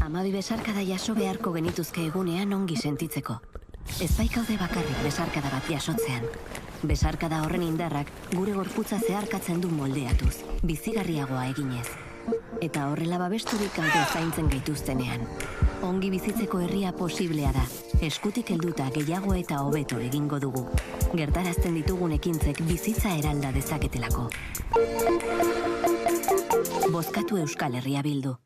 12 besarkada jaso beharko genituzke egunean ongi sentitzeko. Ez baikaude bakarrik besarkada bat jasotzean. Besarkada horren indarrak gure gorputza zeharkatzen du moldeatuz, bizigarriagoa eginez. Eta horrela babesturik gaude zaintzen gaituztenean. Ongi bizitzeko herria posiblea da. Eskutik helduta gehiago eta hobeto egingo dugu. Gertarazten ditugun ekintzek bizitza eralda dezaketelako. Bozkatu Euskal Herria Bildu.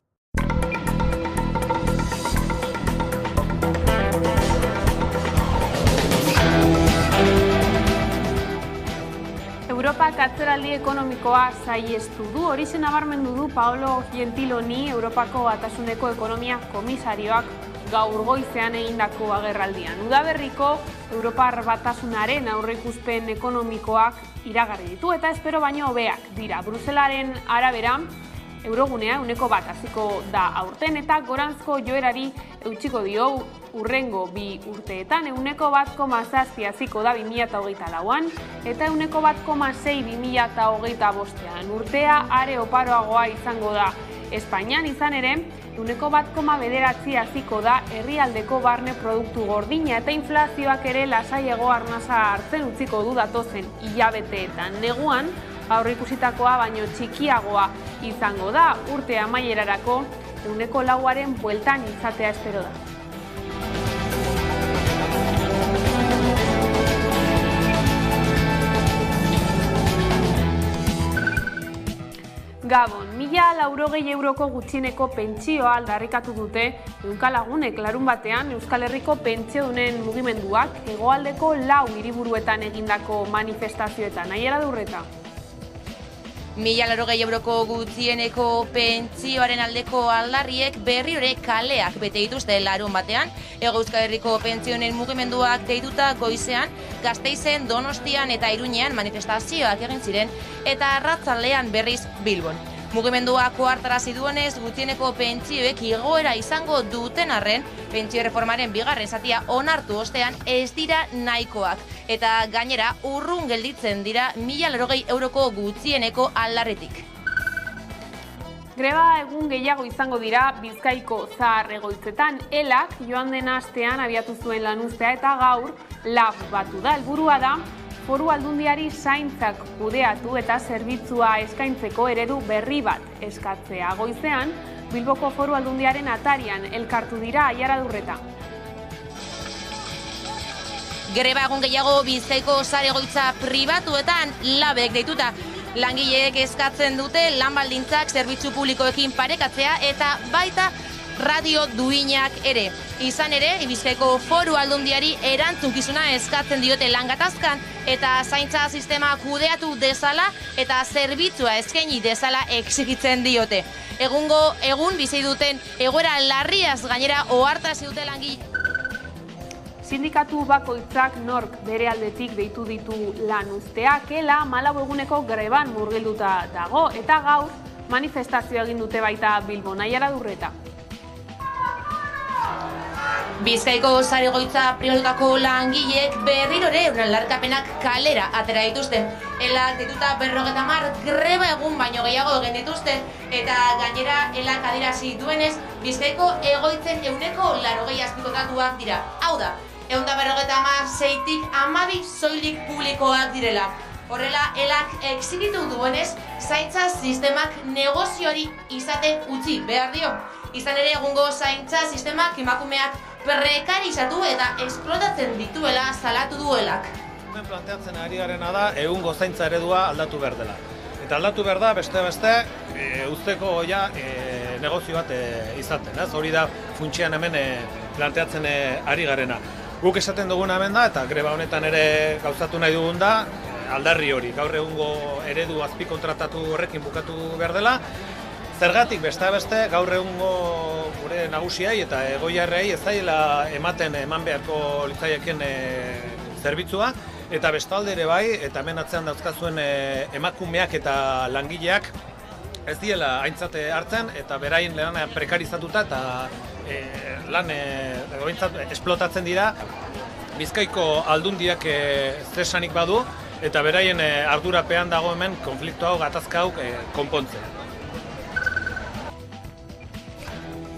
Europak atzeraldi ekonomikoa saihestu du. Horixe nabarmendu du Paolo Gentiloni, Europako Batasuneko Ekonomia Komisarioak gaur goizean egindako agerraldian. Udaberriko Europar Batasunaren aurreikuspen ekonomikoak iragarri ditu eta espero baino hobeak dira. Bruselaren arabera, eurogunea 1% hasiko da aurten eta goranzko joerari eutsiko dio urrengo 2 urteetan 1,7 hasiko da 2024an eta 1,6 2025an. Urtea are oparoagoa izango da Espainian, izan ere 1,9 hasiko da herrialdeko barne produktu gordina eta inflazioak ere lasaiago arnasa hartzen utziko du datozen hilabeteetan. Neguan aurreikusitakoa baino txikiagoa izango da, urte amaierarako 4%aren bueltan izatea espero da. Gabon, 1.080 euroko gutxieneko pentsioa aldarrikatu dute Euskalagunek larunbatean Euskal Herriko pentsiodunen mugimenduak hegoaldeko 4 hiriburuetan egindako manifestazioetan. Aiara Durreta. 1.080 euroko gutxieneko pentsioaren aldeko aldarriek berriore kaleak bete dituzte larunbatean. Hego Euskal Herriko pentsioen mugimenduak deituta goizean, Gasteizen, Donostian eta Iruñean manifestazioak egin ziren eta arratsaldean berriz Bilbon. Mugimenduak ohartarazi duenez, gutxieneko pentsioek igoera izango duten arren, pentsio reformaren bigarren zatia onartu ostean ez dira nahikoak. Eta gainera, urrun gelditzen dira 1.080 euroko gutxieneko aldarretik. Greba egun gehiago izango dira Bizkaiko zahar egoitzetan. Elak joan den astean abiatu zuen lanuztea eta gaur LAB batu da. Helburua da Foru Aldundiari zaintzak kudeatu eta zerbitzua eskaintzeko eredu berri bat eskatzea. Goizean, Bilboko Foru Aldundiaren atarian elkartu dira. Aiara Durreta. Greba egun gehiago Bizkaiko zahar egoitza pribatuetan LABek deituta. Langileek eskatzen dute lan baldintzak zerbitzu publikoekin parekatzea eta baita radio duinak ere. Izan ere, Bizkaiko Foru Aldundiari erantzunkizuna eskatzen diote lan gatazkan eta zaintza sistema kudeatu dezala eta zerbitzua eskaini dezala exigitzen diote. Egun bizi duten egoera larriaz gainera ohartarazi dute langile. Sindikatu bakoitzak nork bere aldetik deitu ditu lan uzteak, Ela 4 eguneko greban murgilduta dago eta gaur manifestazioa egin dute baita Bilbon. Aiara Durreta. Bizkaiko zahar egoitza pribatutako langileek berrirore euren aldarrikapenak kalera atera dituzte. Elak deituta 50 greba egun baino gehiago egin dituzte eta gainera elak adierazi duenez Bizkaiko egoitzen 180 azpikotratuak dira. Hau da, 156tik 12 soilik publikoak direla. Horrela, elak exigitu duenez, zaintza sistemak negozioari izaten utzi behar dio. Izan ere, egungo zaintza sistemak emakumeak prekarizatu eta esplotatzen dituela salatu duelak. Hemen planteatzen ari garena da, egungo zaintza eredua aldatu behar dela. Eta aldatu behar da, beste, uzteko negozio bat izaten. Hori da, funtsian hemen planteatzen ari garena. Guk esaten duguna hemen da, eta greba honetan ere gauzatu nahi dugun da, aldarri hori. Gaur egungo eredu azpikontratatu horrekin bukatu behar dela. Zergatik beste, gaur egungo gure nagusiai eta egoiarrei ez daila eman beharko litzaieken zerbitzua. Eta bestalde ere bai, eta hemen atzean dauzkazuen emakumeak eta langileak ez diela aintzate hartzen eta beraien lana prekarizatuta eta lan esplotatzen dira. Bizkaiko aldundiak stresanik badu eta beraien ardurapean dago hemen konflikto hau, gatazka hau konpontzen.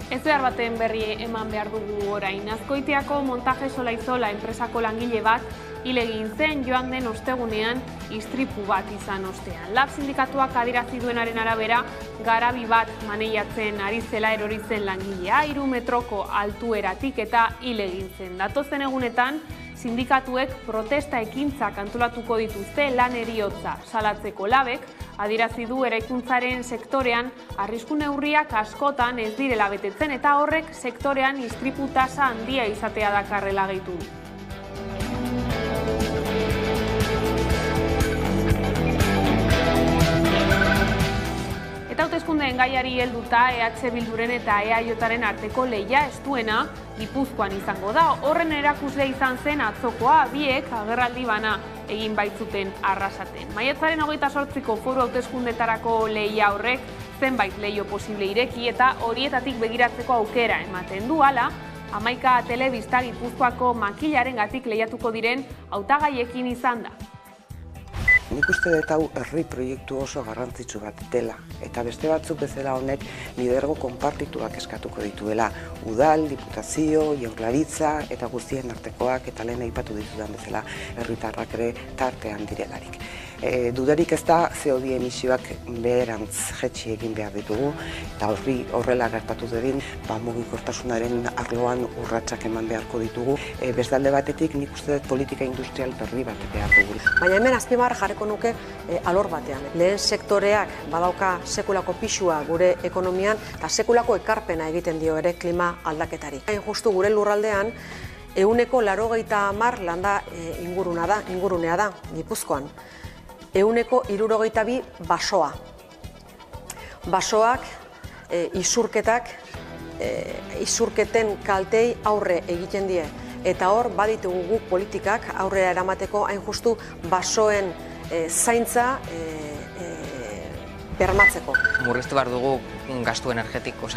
Ez Ezbehar baten berri eman behar dugu orain. Azkoitiako Montaje Solaizola enpresako langile bat hil egin zen joan den ostegunean istripu bat izan ostean. Lab sindikatuak adierazi duenaren arabera, garabi bat maneiatzen ari zela erori zen langilea, 3 metroko altueratik eta hil egin zen. Datozen egunetan, sindikatuek protesta ekintzak antolatuko dituzte lan heriotza salatzeko. Labek adierazi du eraikuntzaren sektorean arrisku neurriak askotan ez direla betetzen eta horrek sektorean istripu tasa handia izatea dakarrela gehitu du. Eta hauteskundeen gaiari helduta EH Bilduren eta EAJaren arteko lehia estuena Gipuzkoan izango da. Horren erakusle izan zen atzokoa, biek agerraldi bana egin baitzuten Arrasaten. Maiatzaren 28ko foru hauteskundetarako lehia horrek zenbait leiho posible ireki eta horietatik begiratzeko aukera ematen du. Hala, 11 telebista Gipuzkoako makilarengatik lehiatuko diren hautagaiekin izan da. Nik uste dut hau herri proiektu oso garrantzitsu bat dela, eta beste batzuk bezala honek lidergo konpartituak eskatuko dituela. Udal, diputazio, jaurlaritza eta guztien artekoak eta lehen aipatu ditudan bezala herritarrak ere tartean direlarik. Dudarik ez da CO2 emisioak beherantz jetxi egin behar ditugu, eta horrela gertatu dedin, mugikortasunaren arloan urratsak eman beharko ditugu. Bestalde batetik nik uste dut politika industrial berri bat behar dugu. Baina hemen azpimarra jarriko nuke alor batean. Lehen sektoreak badauka sekulako pisua gure ekonomian eta sekulako ekarpena egiten dio ere klima aldaketari. Hain justu gure lurraldean 80% landa ingurunea da Gipuzkoan. 162 basoa. Basoak, isurketak, isurketen kaltei aurre egiten die. Eta hor, baditugu guk politikak aurrera eramateko hain justu basoen zaintza bermatzeko. Murriztu behar dugu gastu energetiko,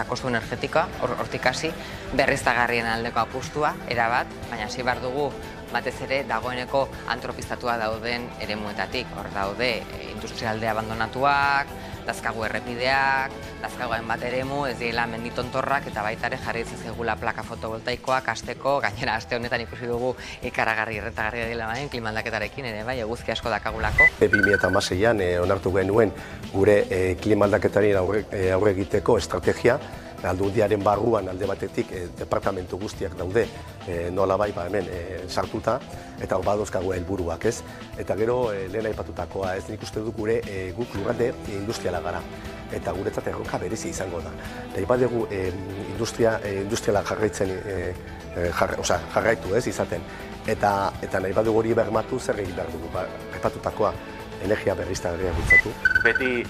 kostu energetika, hortik hasi, berriztagarrien aldeko apustua, erabat, baina hasi behar dugu batez ere dagoeneko antropistatua dauden eremuetatik. Hor daude industrialde abandonatuak, dazkagu errepideak, dazkagu hainbat eremu, ez direla menditontorrak eta baita ere jarri zizegula plaka fotovoltaikoak hasteko, gainera aste honetan ikusi dugu ikaragarri errentagarri dela bain, klima aldaketarekin ere bai, eguzki asko dakagulako. 2016an onartu genuen gure klima aldaketaren aurre egiteko estrategia, Aldundiaren barruan alde batetik departamentu guztiak daude nolabai hemen sartuta eta hor badozkagu helburuak, ez? Eta gero lehen aipatutakoa, ez nik uste dut guk lurralde industriala gara eta guretzat erronka berezi izango da. Nahi badegu industriala jarraitu ez izaten eta nahi badegu hori bermatu zer egin behar dugu, aipatutakoa. Energia berriztagarria bultzatu. Beti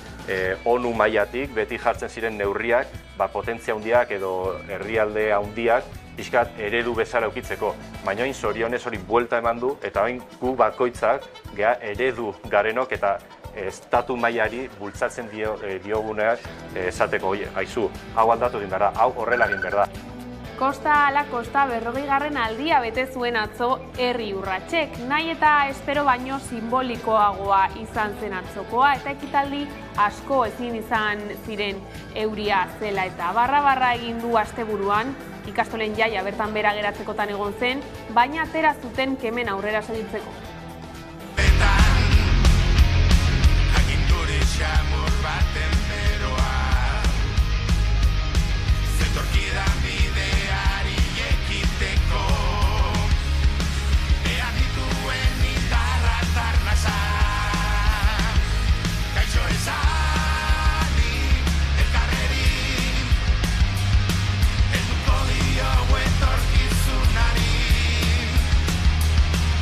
ONU mailatik, beti jartzen ziren neurriak, potentzia handiak edo herrialde handiak pixkat eredu bezala eukitzeko. Baina hain zorionez hori buelta eman du eta hain gu bakoitzak eredu garenok eta estatu mailari bultzatzen dioguneak esateko, aizu, hau aldatu egin behar da, hau horrela egin behar da. Kosta ala kosta 40. aldia bete zuen atzo herri urratsek. Nahi eta espero baino simbolikoagoa izan zen atzokoa eta ekitaldi asko ezin izan ziren euria zela eta barra egin du asteburuan, ikastolen jaia bertan bera geratzekotan egon zen, baina atera zuten kemen aurrera segitzeko.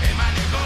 Emaneko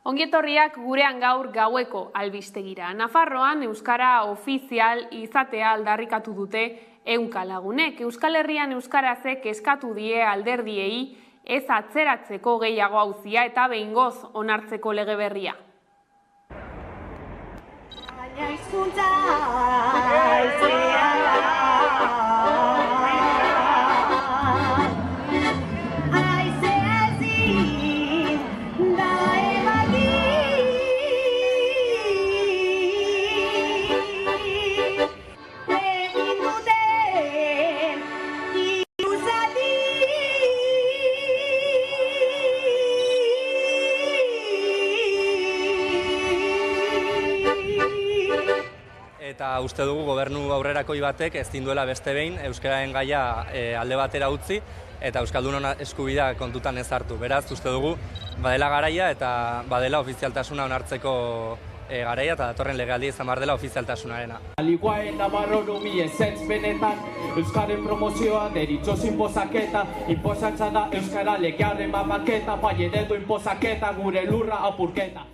Ongietorriak gurean gaur gaueko albistegira. Nafarroan euskara ofizial izatea aldarrikatu dute ehunka lagunek. Euskal Herrian euskarazek eskatu die alderdiei ez atzeratzeko gehiago auzia eta behingoz onartzeko lege berria. Eta uste dugu gobernu aurrerakoi batek ezin duela beste behin euskararen gaia alde batera utzi eta euskaldunon eskubidea kontutan ez hartu. Beraz, uste dugu badela garaia eta badela ofizialtasuna onartzeko garaia eta datorren legealdia izan behar dela ofizialtasunarena. Aliguaen nabarroru mi ezetz benetan, euskaren promozioa deritxoz inpozaketa, inpozatza da euskara legearen mamaketa, bai eredu inpozaketa, gure lurra apurketa.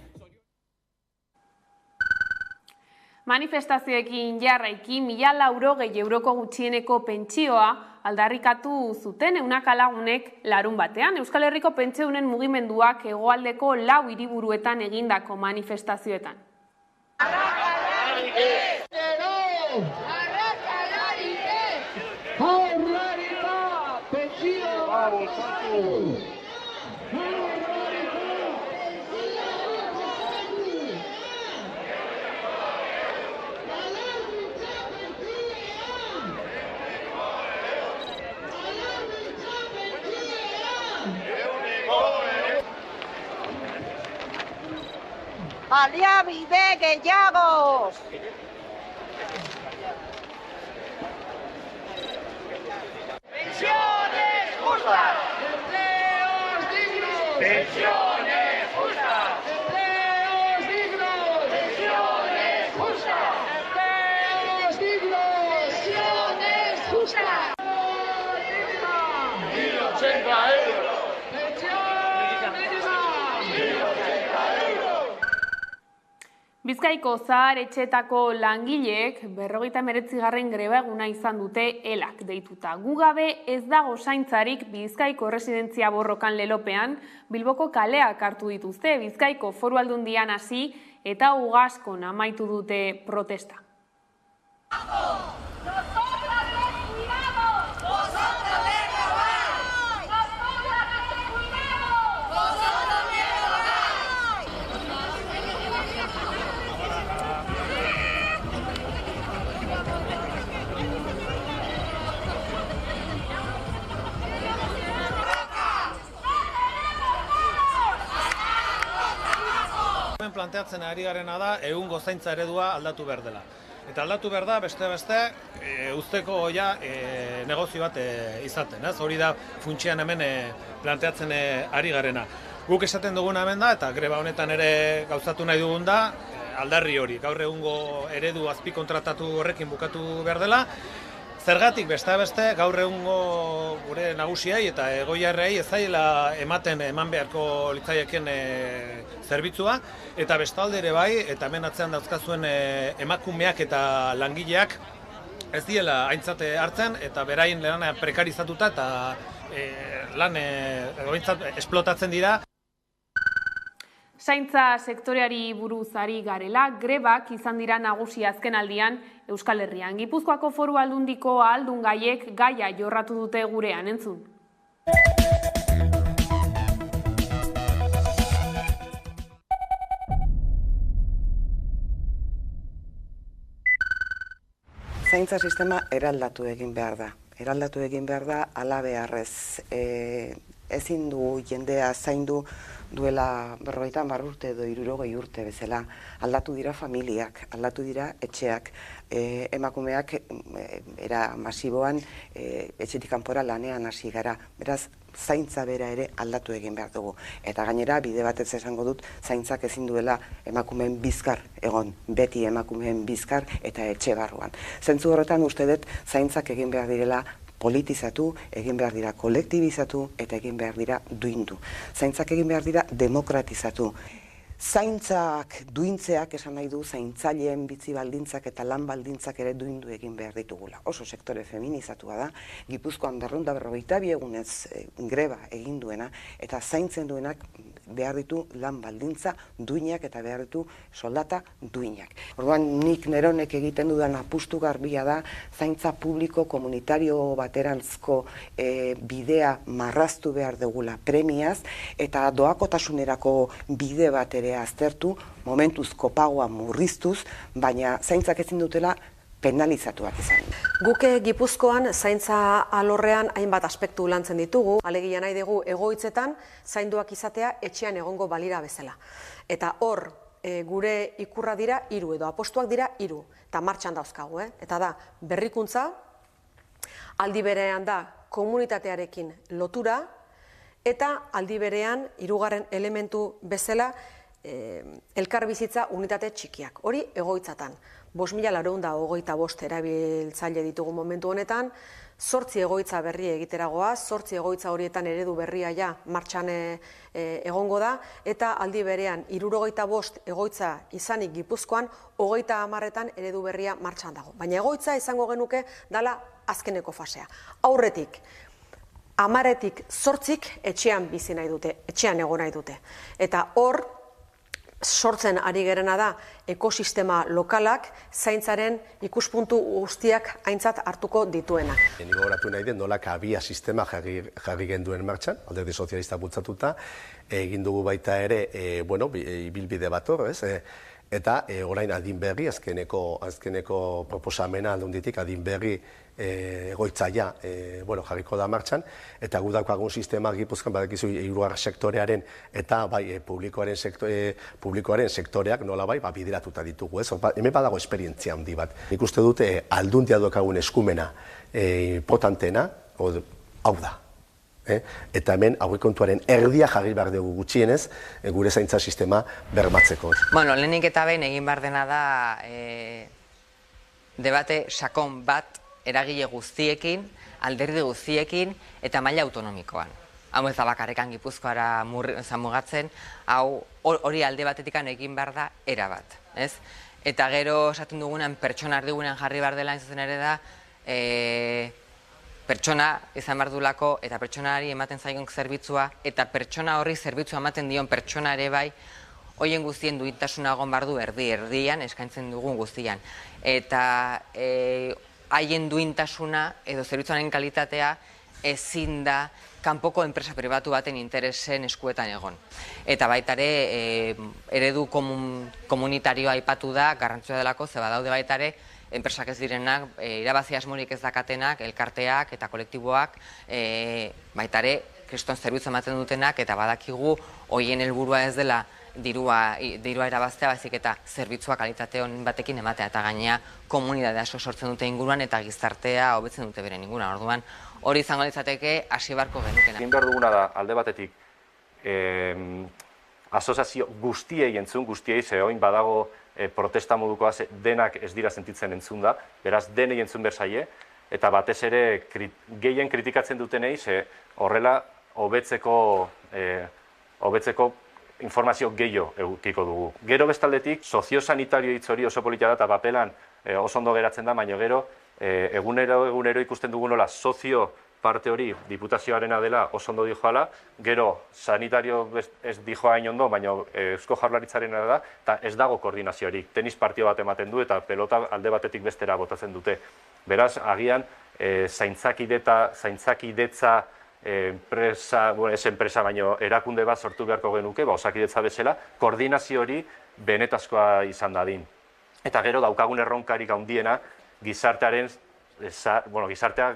Manifestazioekin jarraiki 1.400 euroko gutxieneko pentsioa aldarrikatu zuten ehunka lagunek larun batean. Euskal Herriko pentsiodun mugimenduak hegoaldeko 4 hiriburuetan egindako manifestazioetan. Baliabide gehiagoz! ¡Pensiones justas! ¡Empleos dignos! ¡Pensiones justas! ¡Empleos dignos! ¡Pensiones justas! ¡Empleos dignos! ¡Pensiones justas! ¡1.080 euros! Bizkaiko zahar etxetako langileek 59. greba eguna izan dute elak deituta. Gu gabe ez dago zaintzarik Bizkaiko residentzia borrokan lelopean, Bilboko kaleak hartu dituzte, Bizkaiko Foru Aldundian hasi eta Ugaskon amaitu dute protesta. Planteatzen ari garena da egungo zaintza eredua aldatu behar dela. Eta aldatu behar da beste uzteko negozio bat izaten. Hori da funtsean hemen planteatzen ari garena. Guk esaten duguna hemen da eta greba honetan ere gauzatu nahi dugun da aldarri hori. Gaur egungo eredu azpikontratatu horrekin bukatu behar dela. Zergatik beste gaur egungo gure nagusiai eta egoiarrei ez zaiela eman beharko litzaieken zerbitzua eta bestalde ere bai eta hemen atzean dauzkazuen emakumeak eta langileak ez diela aintzate hartzen eta beraien lana prekarizatuta eta lan esplotatzen dira. Zaintza sektoreari buruz ari garela, grebak izan dira nagusi azken aldian Euskal Herrian. Gipuzkoako Foru Aldundiko ahaldungaiek gaia jorratu dute gurean, entzun. Zaintza sistema eraldatu egin behar da. Eraldatu egin behar da ala beharrez. Ezin du jendea zaindu duela 50 urte edo 60 urte bezala. Aldatu dira familiak, aldatu dira etxeak, emakumeak era masiboan etxetik kanpora lanean hasi gara. Beraz, zaintza bera ere aldatu egin behar dugu. Eta gainera, bide batez esango dut, zaintzak ezin duela emakumeen bizkar egon, beti emakumeen bizkar eta etxe barruan. Zentzu horretan uste dut, zaintzak egin behar direla politizatu, egin behar dira kolektibizatu eta egin behar dira duindu. Zaintzak egin behar dira demokratizatu. Zaintzak duintzeak esan nahi du zaintzaileen bizi baldintzak eta lan baldintzak ere duindu egin behar ditugula. Oso sektore feminizatua da, Gipuzkoan 252 egunez greba egin duena, eta zaintzen duenak behar ditu lan baldintza duinak eta behar ditu soldata duinak. Orduan nik neronek egiten dudan apustu garbia da, zaintza publiko komunitario baterantzko bidea marraztu behar dugula premiaz, eta doakotasunerako bide bat ere aztertu, momentuz kopagoa murriztuz, baina zaintzak ezin dutela penalizatuak izan. Guke Gipuzkoan zaintza alorrean hainbat aspektu lantzen ditugu, alegia nahi dugu egoitzetan zainduak izatea etxean egongo balira bezala. Eta hor, gure ikurra dira 3 edo apostuak dira 3, eta martxan dauzkagu, eta da berrikuntza, aldi berean da komunitatearekin lotura, eta aldi berean 3. elementu bezala elkarbizitza unitate txikiak. Hori egoitzatan. 5.425 erabiltzaile ditugu momentu honetan, 8 egoitza berri egiteragoa, 8 egoitza horietan eredu berria ja martxan egongo da, eta aldi berean 75 egoitza izanik Gipuzkoan, 30etan eredu berria martxan dago. Baina egoitza izango genuke dala azkeneko fasea. Aurretik, 10etik 8 etxean bizi nahi dute, etxean egon nahi dute. Eta hor, sortzen ari gerena da ekosistema lokalak zaintzaren ikuspuntu guztiak aintzat hartuko dituena. Nik gogoratu nahi den nola kabia sistema jarri genduen martxan, Alderdi Sozialista bultzatuta, egin dugu baita ere, ibilbide bat hor, eta orain adin berri, azkeneko proposamena aldunditik adin berri egoitzaia jarriko da martxan, eta gu daukagun sistema Gipuzkoan badakizu 3. sektorearen eta bai publikoaren sektoreak nola bai bideratuta ditugu. Hemen badago esperientzia handi bat. Nik uste dute aldundia daukagun eskumena potentena, hau da. Eta hemen aurrekontuaren erdia jarri behar dugu gutxienez gure zaintza sistema bermatzeko. Lehenik eta behin egin behar dena da debate sakon bat eragile guztiekin, alderdi guztiekin eta maila autonomikoan. Hau ez da bakarrekan Gipuzkoara mugatzen, hori alde batetik egin behar da erabat. Eta gero esaten dugunean pertsona erdigunean jarri behar dela zuzen ere da pertsona izan behar duelako eta pertsonari ematen zaigun zerbitzua eta pertsona horri zerbitzua ematen dion pertsona ere bai hoien guztien duintasuna egon behar du erdian eskaintzen dugun guztian. Eta haien duintasuna edo zerbitzuaren kalitatea ezin da kanpoko enpresa pribatu baten interesen eskuetan egon. Eta baita ere eredu komunitarioa aipatu da, garrantzua delako, ze badaude baita ere enpresak ez direnak, irabazi asmorik ez dakatenak, elkarteak eta kolektiboak, baita ere kriston zerbitzu ematen dutenak, eta badakigu hoien helburua ez dela dirua irabaztea, baizik eta zerbitzua kalitate hon batekin ematea, eta gainea komunitatea asko sortzen dute inguruan eta gizartea hobetzen dute beren inguruan. Orduan, hori izango litzateke hasi beharko genukena. Egin behar duguna da, alde batetik, asoziazio guztiei entzun, guztiei, ze oin badago protesta modukoa, denak ez dira sentitzen entzun da, beraz denei entzun berzaie, eta batez ere gehien kritikatzen dutenei, ze horrela hobetzeko informazio gehiago eukiko dugu. Gero bestaldetik, soziosanitario hitz hori oso politia da eta papelan oso ondo geratzen da, baina gero egunero ikusten dugu nola sozio parte hori diputazioarena dela oso ondo dijoala, gero sanitario ez dijoa hain ondo, baina Eusko Jaurlaritzarena da, eta ez dago koordinaziorik. Tenis partio bat ematen du eta pelota alde batetik bestera botatzen dute. Beraz, agian zaintzakidetza ez enpresa baino erakunde bat sortu beharko genuke, osakidetza bezala, koordinazio hori benetazkoa izan dadin. Eta gero daukagun erronkarik handiena gizartea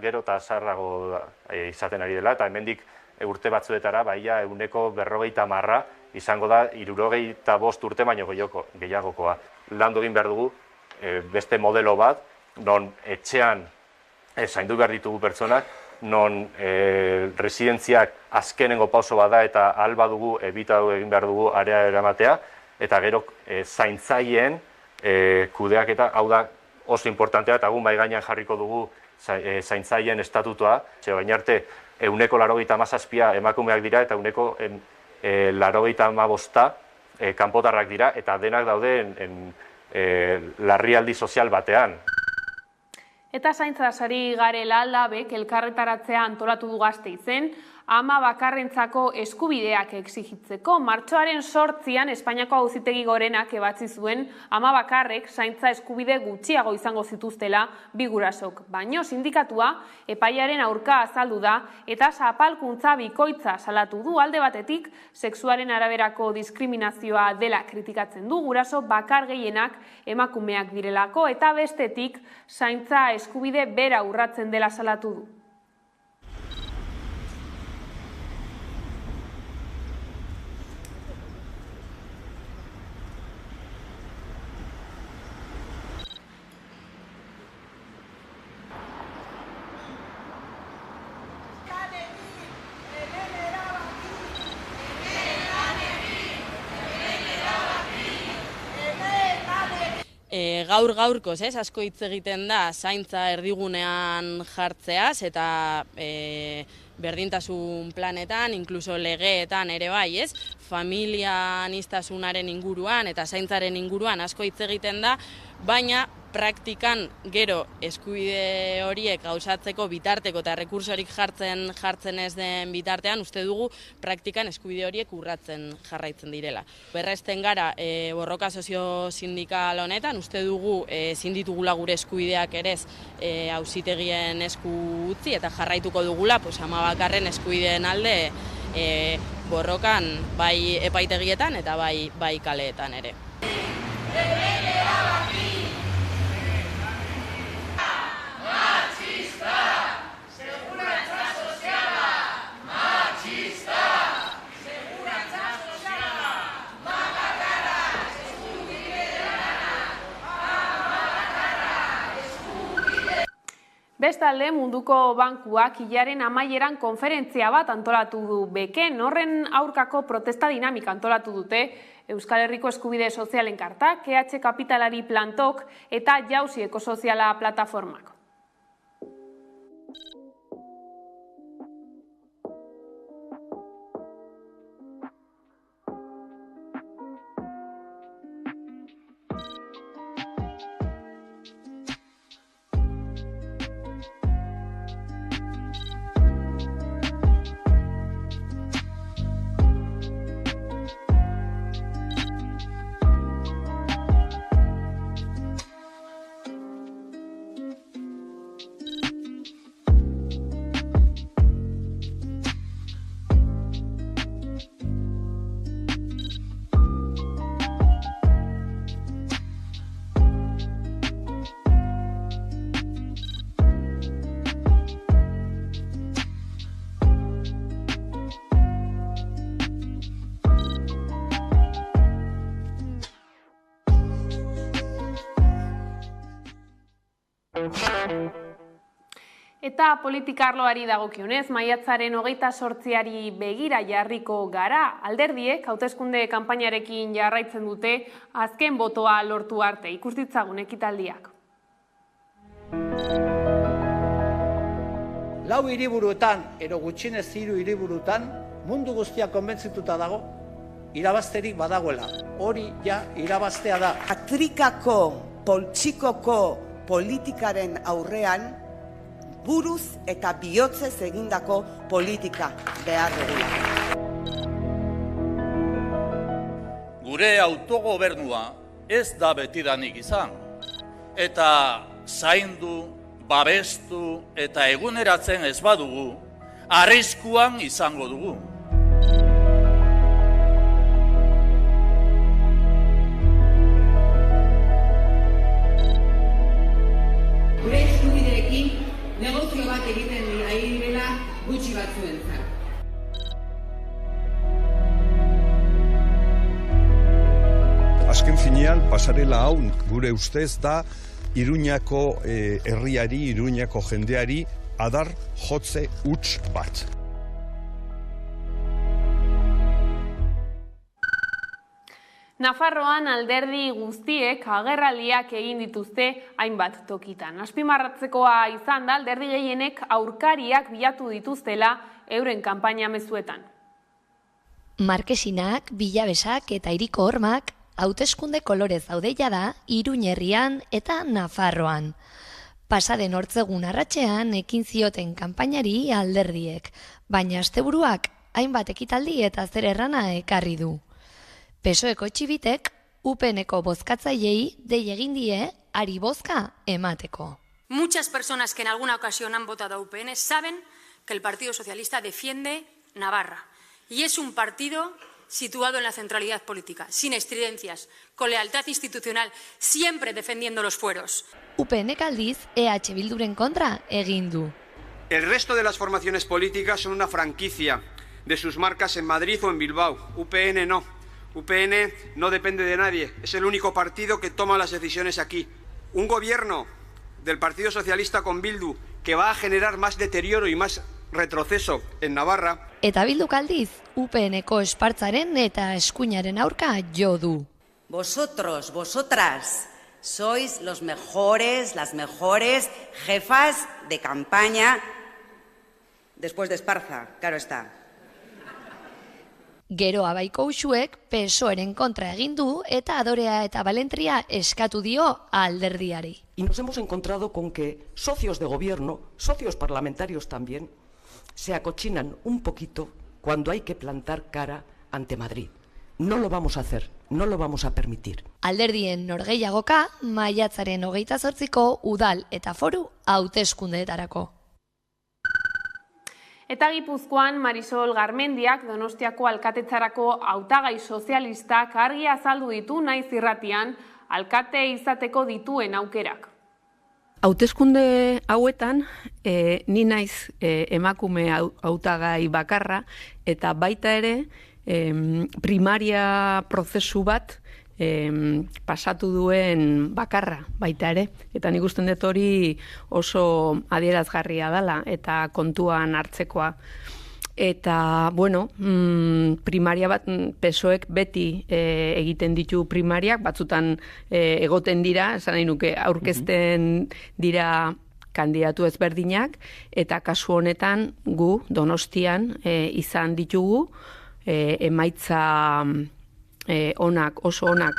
gero eta zaharrago izaten ari dela, eta hemendik urte batzuetara, baia 150 izango da 65 urte baino gehiagokoa. Landu egin behar dugu beste modelo bat, non etxean zaindu behar ditugu pertsonak, non residentziak azkenengo pauso bada eta alba dugu, ebitatu egin behar dugu area eramatea, eta gero zaintzaileen kudeaketa, hau da oso importantea, eta egun bai gainean jarriko dugu zaintzaileen estatutoa, baina arte 187 emakumeak dira eta 185 kanpotarrak dira eta denak daude larrialdi sozial batean. Eta zaintzaz ari garela Labek elkarretaratzea antolatu du Gasteizen, ama bakarrentzako eskubideak exigitzeko. Martxoaren 8an Espainiako Auzitegi Gorenak ebatzi zuen ama bakarrek zaintza eskubide gutxiago izango zituztela bi gurasok. Baino sindikatua epaiaren aurka azaldu da eta zapalkuntza bikoitza salatu du. Alde batetik sexuaren araberako diskriminazioa dela kritikatzen du, guraso bakar gehienak emakumeak direlako, eta bestetik zaintza eskubide bera urratzen dela salatu du. Gaur-gaurkoz, asko hitz egiten da zaintza erdigunean jartzeaz eta berdintasun planetan, inkluso legeetan ere bai, familia aniztasunaren inguruan eta zaintzaren inguruan asko hitz egiten da, baina praktikan gero eskubide horiek gauzatzeko bitarteko eta rekursorik jartzen ez den bitartean, uste dugu praktikan eskubide horiek urratzen jarraitzen direla. Berresten gara borroka sozio-sindikal honetan, uste dugu ezin ditugula gure eskubideak ere auzitegien esku utzi eta jarraituko dugula ama bakarren eskubideen alde borrokan bai epaitegietan eta bai kaleetan ere. Bestalde, Munduko Bankuak hilaren amaieran konferentzia bat antolatu du beken, horren aurkako protesta dinamika antolatu dute Euskal Herriko Eskubide Sozialen Kartak, KH Kapitalari Plantok eta Jauzi Ekosoziala Plataformak. Eta politika arloari dagokionez, maiatzaren 28ari begira jarriko gara. Alderdiek hauteskunde kanpainarekin jarraitzen dute azken botoa lortu arte. Ikus ditzagun ekitaldiak. 4 hiriburuetan, edo gutxienez 3 hiriburuetan, mundu guztia konbentzituta dago, irabazterik badagoela. Hori ja irabaztea da. Atrikako, poltsikoko politikaren aurrean, buruz eta bihotzez egindako politika behar dugula. Gure autogobernua ez da betidanik izan, eta zaindu, babestu eta eguneratzen ez badugu, arriskuan izango dugu. Gure eskubideekin negozio bat egiten ari direla gutxi batzuentzat. Azken finean, pasarela hau gure ustez da Iruñako herriari, Iruñako jendeari adar jotze huts bat. Nafarroan alderdi guztiek agerraldiak egin dituzte hainbat tokitan. Azpimarratzekoa izan da alderdi gehienek aurkariak bilatu dituztela euren kanpaina mezuetan. Markesinak, Bilabesak eta Hiriko Hormak hauteskunde kolorez daudeia da Iruñ herrian eta Nafarroan. Pasaden hortzegun arratsean ekin zioten kanpainari alderdiek, baina asteburuak hainbat ekitaldi eta zer errana ekarri du. PSOEko txibitek UPNeko bozkatzaileei dei egin die ari bozka emateko. Muchas personas que en alguna ocasión han votado a UPN saben que el Partido Socialista defiende Navarra y es un partido situado en la centralidad política, sin estridencias, con lealtad institucional, siempre defendiendo los fueros. UPNek aldiz EH Bilduren kontra egin du. El resto de las formaciones políticas son una franquicia de sus marcas en Madrid o en Bilbao. UPN no. UPN no depende de nadie. Es el único partido que toma las decisiones aquí. Un gobierno del Partido Socialista con Bildu que va a generar más deterioro y más retroceso en Navarra. Eta Bilduk aldiz UPNeko espartzaren eta eskuinaren aurka jo du. Vosotros, vosotras, sois los mejores, las mejores jefas de campaña después de Esparza, claro está. Gero Abaiko Uxuek PSOEren kontra egin du eta adorea eta balentria eskatu dio alderdiari. Y nos hemos encontrado con que socios de gobierno, socios parlamentarios también, se acochinan un poquito cuando hay que plantar cara ante Madrid. No lo vamos a hacer, no lo vamos a permitir. Alderdien norgehiagoka maiatzaren 28ko udal eta foru hauteskundeetarako. Eta Gipuzkoan Marisol Garmendiak Donostiako alkatetzarako hautagai sozialistak argi azaldu ditu Naiz irratian alkate izateko dituen aukerak. Hauteskunde hauetan, ni naiz emakume hautagai bakarra eta baita ere primaria prozesu bat pasatu duen bakarra baita ere. Eta nik usten dut hori oso adierazgarria dela eta kontuan hartzekoa. Eta, bueno, primaria bat, PSOEk beti egiten ditu primariak, batzutan egoten dira, esan nahi nuke aurkezten dira kandidatu ezberdinak, eta kasu honetan gu, Donostian, izan ditugu, emaitza onak, oso onak.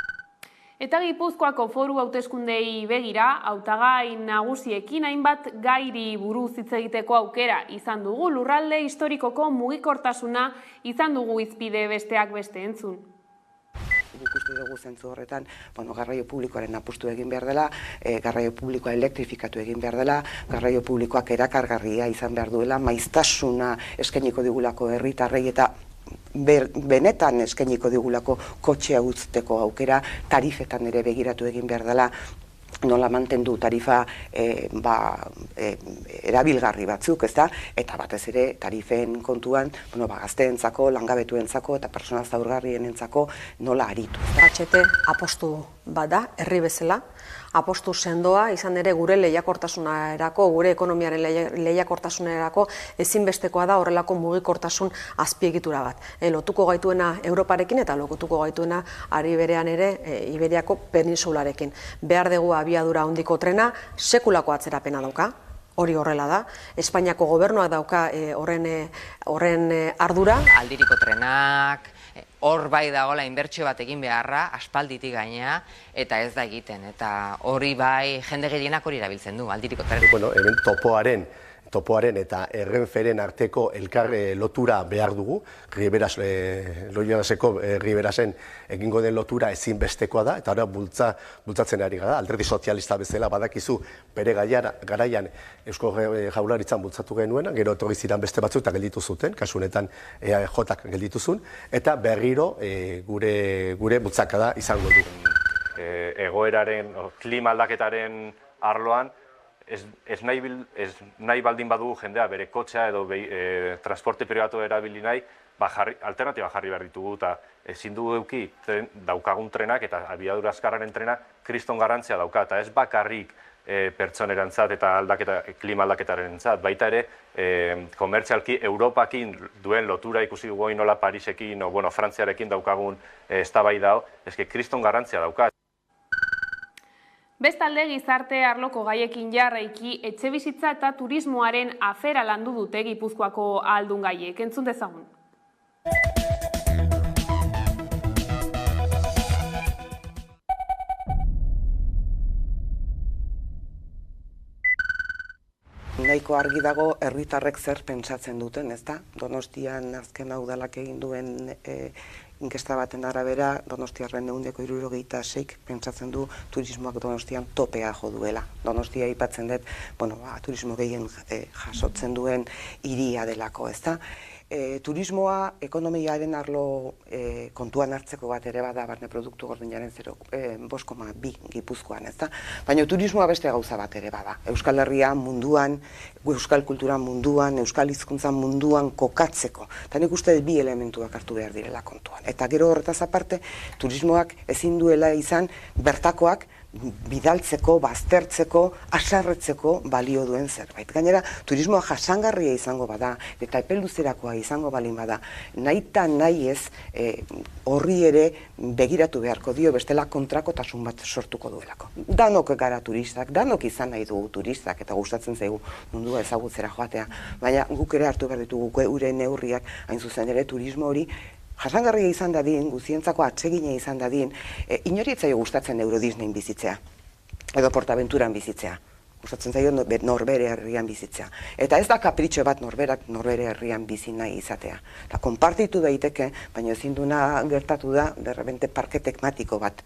Eta Gipuzkoako foru hauteskundei begira, hautagai nagusiekin hainbat gairi buruz hitz egiteko aukera izan dugu, lurralde historikoko mugikortasuna izan dugu hizpide besteak beste entzun. Ikuste dugu zentzu horretan, garraio publikoaren apustu egin behar dela, garraio publikoa elektrifikatu egin behar dela, garraio publikoak erakargarria izan behar duela, maiztasuna eskainiko digulako herritarrei eta benetan eskainiko digulako kotxea uzteko aukera, tarifetan ere begiratu egin behar dela, nola mantendu tarifa erabilgarri batzuk, ezta? Eta batez ere tarifen kontuan, gazteentzako, langabetuentzako eta pertsona zaurgarrienentzako nola aritu. HT apostu bat da, herri bezala, apostu sendoa, izan ere gure lehiakortasunerako, gure ekonomiaren lehiakortasunerako ezinbestekoa da horrelako mugikortasun azpiegitura bat. Lotuko gaituena Europarekin eta lotuko gaituena ari berean ere Iberiako peninsularekin. Behar dugu abiadura handiko trena, sekulako atzerapena dauka, hori horrela da. Espainiako gobernuak dauka horren ardura. Aldiriko trenak, hor bai dagoela inbertsio bat egin beharra, aspalditik gainea, eta ez da egiten. Eta hori bai jende gehienak hori erabiltzen du, aldiriko trenak. Bueno, hemen topoaren eta Errenferen arteko elkar lotura behar dugu. Loioanaseko Riberasen egingo den lotura ezinbestekoa da, eta bultzatzen ari gara. Alderdi sozialista bezala badakizu bere garaian Eusko Jaurlaritzan bultzatu genuen, gero etorri ziren beste batzuk eta gelditu zuten, kasu honetan EAJak gelditu zuen, eta berriro gure bultzakada izango du. Egoeraren, klima aldaketaren arloan, ez nahi baldin badugu jendea bere kotxea edo transporte pribatu erabili nahi, alternatiba jarri behar ditugu eta ezin dugu eduki daukagun trenak eta abiadura azkarraren trena kriston garrantzia dauka eta ez bakarrik pertsonerantzat eta klima aldaketarentzat, baita ere komertzialki Europakin duen lotura ikusi dugu nola Parisekin o Frantziarekin daukagun eztabaida hau, eske kriston garrantzia dauka. Bestalde gizarte arloko gaiekin jarraiki etxebizitza eta turismoaren afera landu dute Gipuzkoako ahaldun gaiek. Entzun dezagun. nahiko argi dago herritarrek zer pentsatzen duten, ezta? Donostian azken udalak egin duen inkesta baten arabera, Donostiarren 76% pentsatzen du turismoak Donostian topea jo duela. Donostia aipatzen dut, turismo gehien jasotzen duen hiria delako, ezta? Turismoa ekonomiaren arlo kontuan hartzeko bat ere bada barne produktu gordinaren 5,2 Gipuzkoan, ezta? Baina turismoa beste gauza bat ere bada. Euskal Herria munduan, euskal kultura munduan, euskal hizkuntza munduan kokatzeko. Eta nik uste bi elementuak hartu behar direla kontuan. Eta gero horretaz aparte, turismoak ezin duela izan bertakoak bidaltzeko, baztertzeko, asarretzeko balio duen zerbait. Gainera, turismoa jasangarria izango bada, eta epeluzerakoa izango balin bada, nahi eta nahi ez horri ere begiratu beharko dio, bestela kontrakotasun bat sortuko duelako. Danok gara turistak, danok izan nahi dugu turistak, eta gustatzen zaigu mundua ezagutzera joatea, baina guk ere hartu behar ditugu gure neurriak, hain zuzen ere turismo hori, jasangarria izan dadin, guzientzako atsegina izan dadin, inori ez zaio gustatzen Euro Disneyn bizitzea, edo Portaventuran bizitzea. Gustatzen zaio norbere herrian bizitzea. Eta ez da kapritxo bat norberak norbere herrian bizi nahi izatea. Eta konpartitu daiteke, baina ezin duna gertatu da, derrepente parke tematiko bat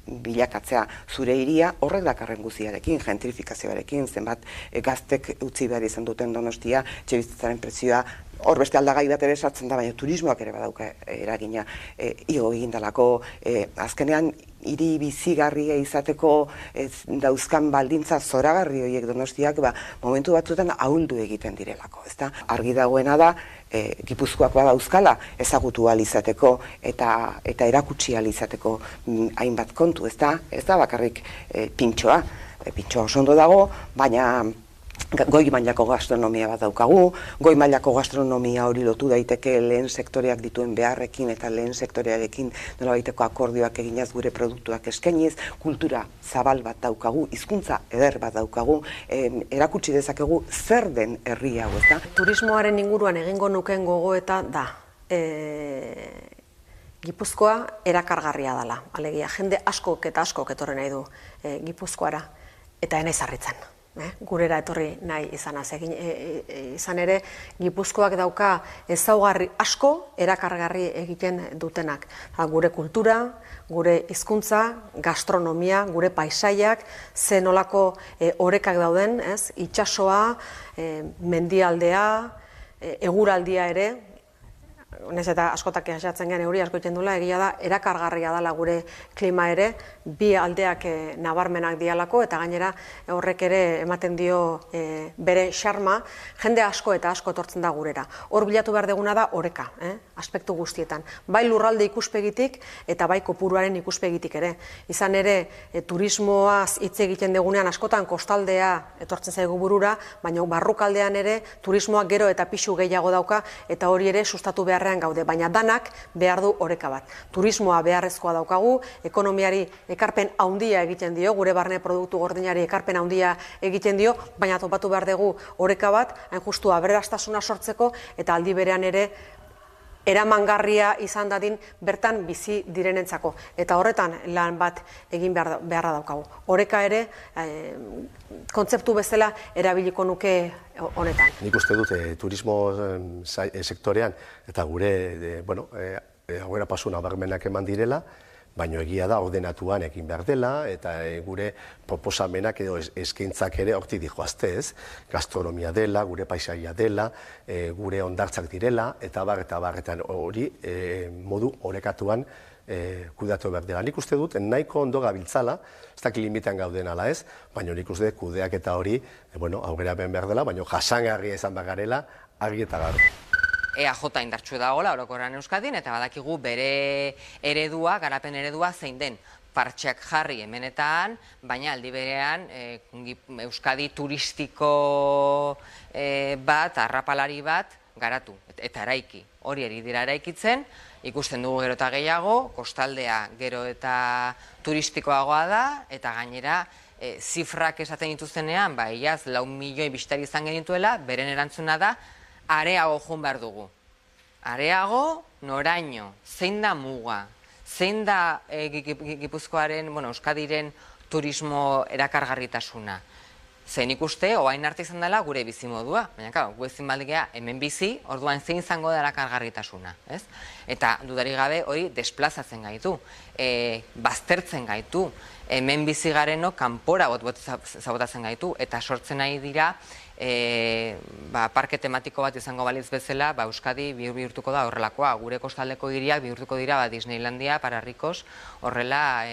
bilakatzea zure hiria, horrek dakarren guziarekin, gentrifikazioarekin, zenbat gaztek utzi behar izan duten Donostia, etxebizitzaren prezioa, hor beste aldagai bat ere sartzen da, baina turismoak ere badauka eragina igo egindalako, azkenean hiri bizigarria izateko dauzkan baldintza zoragarri horiek Donostiak momentu batzuetan ahuldu egiten direlako, ezta? Argi dagoena da Gipuzkoak badauzkala ezagutu ahal izateko eta erakutsi ahal izateko hainbat kontu, ezta? Ez da bakarrik pintxoa oso ondo dago, baina goi mailako gastronomia bat daukagu, goi mailako gastronomia hori lotu daiteke lehen sektoreak dituen beharrekin eta lehen sektorearekin nolabaiteko akordioak eginaz gure produktuak eskainiz, kultura zabal bat daukagu, hizkuntza eder bat daukagu, erakutsi dezakegu zer den herri hau, ezta? Turismoaren inguruan egingo nuken gogoeta da. Gipuzkoa erakargarria dela, alegia jende askok eta askok etorri nahi du Gipuzkoara eta enaiz harritzen. Gurera etorri nahi izanaz. Izan ere, Gipuzkoak dauka ezaugarri asko erakargarri egiten dutenak. Gure kultura, gure hizkuntza, gastronomia, gure paisaiak, ze nolako orekak dauden, itsasoa, mendialdea, eguraldia ere, Nez eta askotak esatzen gen euri asko egiten duela, egia da, erakargarria dela gure klima ere, bi aldeak nabarmenak dialako, eta gainera horrek ere ematen dio bere xarma, jende asko eta asko etortzen da gurera. Hor bilatu behar deguna da oreka, aspektu guztietan. Bai lurralde ikuspegitik eta bai kopuruaren ikuspegitik ere. Izan ere, turismoaz hitz egiten degunean askotan kostaldea etortzen zaigu burura, baina barrukaldean ere turismoak gero eta pixu gehiago dauka, eta hori ere sustatu beharrean gaude, baina danak behar du oreka bat. Turismoa beharrezkoa daukagu, ekonomiari ekarpen handia egiten dio, gure barne produktu gordinari ekarpen handia egiten dio, baina topatu behar dugu oreka bat, hain justu aberastasuna sortzeko, eta aldi berean ere eramangarria izan dadin bertan bizi direnentzako. Eta horretan lan bat egin beharra daukagu. Oreka ere, kontzeptu bezala erabiliko nuke honetan. Nik uste dut turismo sektorean eta gure aurrera pasu nabarmenak eman direla, baina egia da ordenatuan egin behar dela, eta gure proposamenak edo eskaintzak ere hortik dijoazte ez, gastronomia dela, gure paisaia dela, gure hondartzak direla, eta barretan hori modu orekatuan kudatu behar dela. Nik uste dut, nahiko ondo gabiltzala, ez dakit limitean gauden ala ez, baina nik uste kudeak eta hori aurrera behar dela, baina jasangarria izan behar garela, argi eta garbi. EAJ indartsu dagoela orokorrean Euskadin, eta badakigu bere eredua, garapen eredua zein den. Partxeak jarri hemenetan, baina aldi berean Euskadi turistiko bat, arrapalari bat, garatu eta eraiki. Hori eri dira eraikitzen, ikusten dugu gero eta gehiago, kostaldea gero eta turistikoagoa da, eta gainera zifrak esaten dituztenean, iaz 4 milioi bisitari izan genituela, beren erantzuna da, areago joan behar dugu. Areago, noraino, zein da muga, zein da Gipuzkoaren, Euskadiren turismo erakargarritasuna. Zein ikuste, oain arte izan dela gure bizimodua. Baina, claro, gu ezin baldin geha hemen bizi, orduan zein izango dela kargarritasuna, ez? Eta dudarik gabe hori desplazatzen gaitu, baztertzen gaitu, hemen bizi gareno kanpora zabotatzen gaitu, eta sortzen nahi dira parke tematiko bat izango balitz bezala, Euskadi bihurtuko da horrelakoa, gure kostaldeko hiriak bihurtuko dira Disneylandia, Pararrikos, horrela,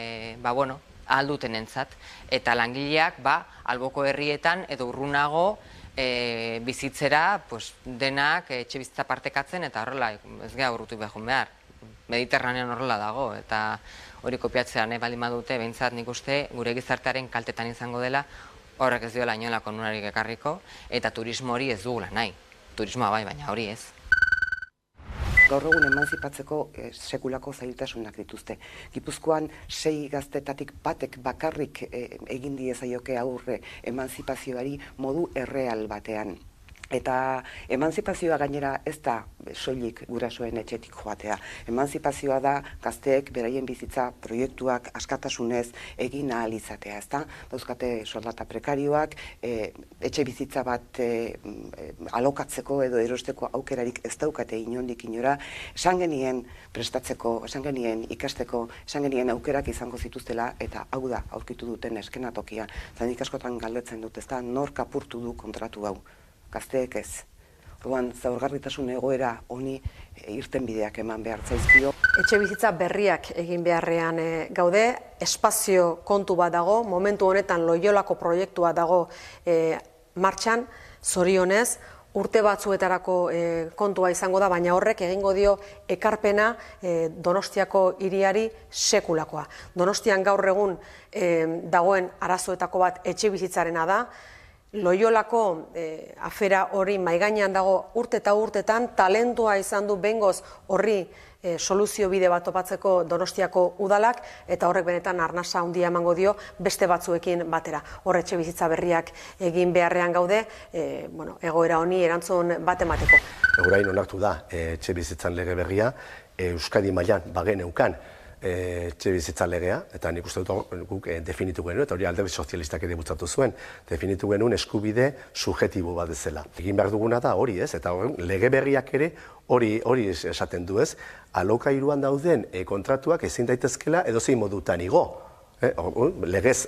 alduten entzat. Eta langileak, alboko herrietan edo urrunago bizitzera denak etxe bizitza partekatzen, eta horrela, ez geha urrutu behar. Mediterranean horrela dago, eta hori kopiatzea nahi baldin badute, behintzat nik uste gure gizartearen kaltetan izango dela, horrek ez diola inolako onurik ekarriko, eta turismo hori ez dugula nahi. Turismoa bai, baina hori ez. Gaur egun emantzipatzeko sekulako zailtasunak dituzte. Gipuzkoan 6 gaztetatik batek bakarrik egin diezaioke aurre emantzipazioari modu erreal batean. Eta emantzipazioa gainera ez da soilik gurasoen etxetik joatea. Emantzipazioa da gazteek beraien bizitza proiektuak askatasunez egin ahal izatea, ezta? Dauzkate soldata prekarioak, etxe bizitza bat alokatzeko edo erosteko aukerarik ez daukate inondik inora, esan genien prestatzeko, esan genien ikasteko, esan genien aukerak izango zituztela, eta hau da aurkitu duten eskenatokia. Zanik askotan galdetzen dut, ezta? Nork apurtu du kontratu hau? Gazteek ez. Orduan, zaurgarritasun egoera honi irtenbideak eman behar zaizkio. Etxe bizitza berriak egin beharrean gaude, espazio kontu bat dago, momentu honetan Loiolako proiektua dago martxan, zorionez, urte batzuetarako kontua izango da, baina horrek egingo dio ekarpena Donostiako hiriari sekulakoa. Donostian gaur egun dagoen arazoetako bat etxe bizitzarena da, Loiolako afera hori maigainean dago urte eta urtetan, talentua izan du bengoz horri soluzio bide bat topatzeko Donostiako udalak, eta horrek benetan arnasa handia emango dio beste batzuekin batera. Hor etxe bizitza berriak egin beharrean gaude, egoera honi erantzun bat emateko. Orain onartu da etxe bizitzan lege berria, Euskadi mailan bageneukan etxe bizitza legea, eta nik uste dut guk definitu genuen, eta hori Alderdi Sozialistak ere bultzatu zuen, definitu genuen eskubide subjektibo bat ezela. Egin behar duguna da hori, ez? Eta lege berriak ere hori esaten du, ez? Alokairuan dauden kontratuak ezin daitezkela edozein modutan igo. Legez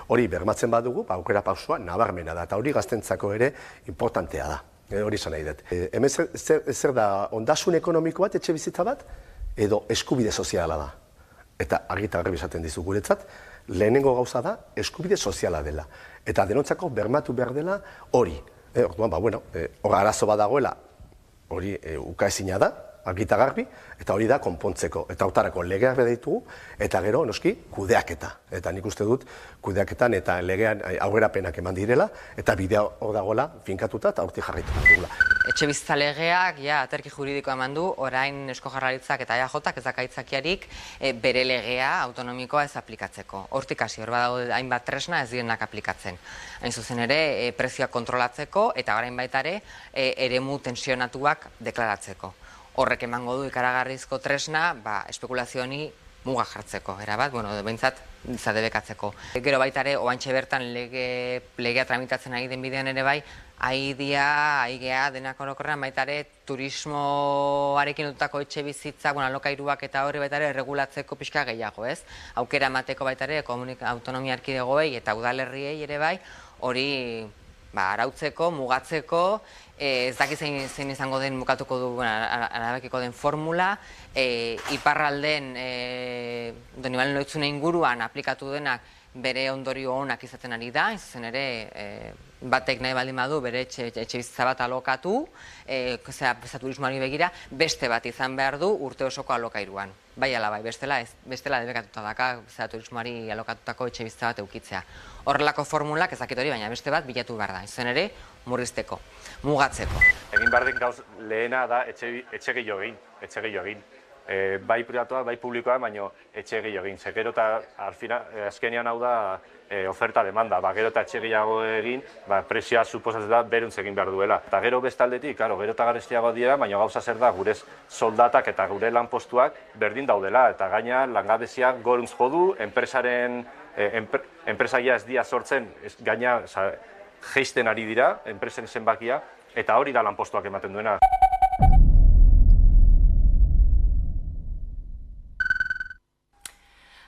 hori bermatzen badugu, aukera pausua nabarmena da, eta hori gaztentzako ere importantea da. Hori izan nahi dut. Hemen zer da, ondasun ekonomiko bat, etxe bizitza bat, edo eskubide soziala da. Eta argita garbi esaten dizu guretzat, lehenengo gauza da eskubide soziala dela. Eta denontzako bermatu behar dela hori. Orduan, hor arazo bat dagoela, hori ukaezina da, argita garbi, eta hori da konpontzeko. Eta hortarako legeak ditugu, eta gero, noski, kudeaketa. Eta nik uste dut, kudeaketan eta legean aurrerapenak eman direla, eta bidea hor dagoela finkatuta eta hortik jarraitu dugula. Etxe bizitza legeak, aterki juridikoa eman du, orain Eusko Jaurlaritzak eta EAJak ez dakaitzakiarik bere legea autonomikoa ez aplikatzeko. Hortik hasi, hor badago hainbat tresna ez direnak aplikatzen. Hain zuzen ere, prezioak kontrolatzeko eta orain baita ere, eremu tensionatuak deklaratzeko. Horrek emango du ikaragarrizko tresna, espekulazio honi muga jartzeko, erabat, behintzat zadebekatzeko. Gero baita ere, oantxe bertan legea tramitatzen ari den bidean ere bai, aigea denak orokorrean baita ere turismoarekin dutako etxe bizitza, alokairuak eta hori baita ere regulatzeko pixka gehiago, ez? Aukera emateko baita ere autonomia erkidegoei eta udalerriei ere bai, hori arautzeko, mugatzeko, ez dakit zein izango den mukatuko du, arabekiko den formula, iparralden Donibane Lohitzune inguruan aplikatu denak bere ondorio onak izaten ari da, izaten ere batek nahi baldin badu bere etxe bizitza bat alokatu, turismoari begira, beste bat izan behar du urte osoko alokairuan. Bai ala bai, bestela debekatuta daka turismoari alokatutako etxe bizitza bat eukitzea. Horrelako formulak ez dakit hori, baina beste bat bilatu behar da, izan ere murrizteko, mugatzeko. Egin behar den gauz lehena da etxe gehiago egin. Bai privatuak, bai publikoak, baina etxe gehiago egin. Gero eta azkenean hau da oferta demanda. Gero eta etxe gehiago egin, prezioa suposatzen da beruntz egin behar duela. Eta gero bestaldetik, gero eta garestiago dira, baina gauza zer da gure soldatak eta gure lanpostuak berdin daudela. Eta gaina langabeziak goruntz jodu, enpresaren enpresaia ez dira sortzen, gaina jeisten ari dira, enpresen zenbakia, eta hori da lanpostuak ematen duena.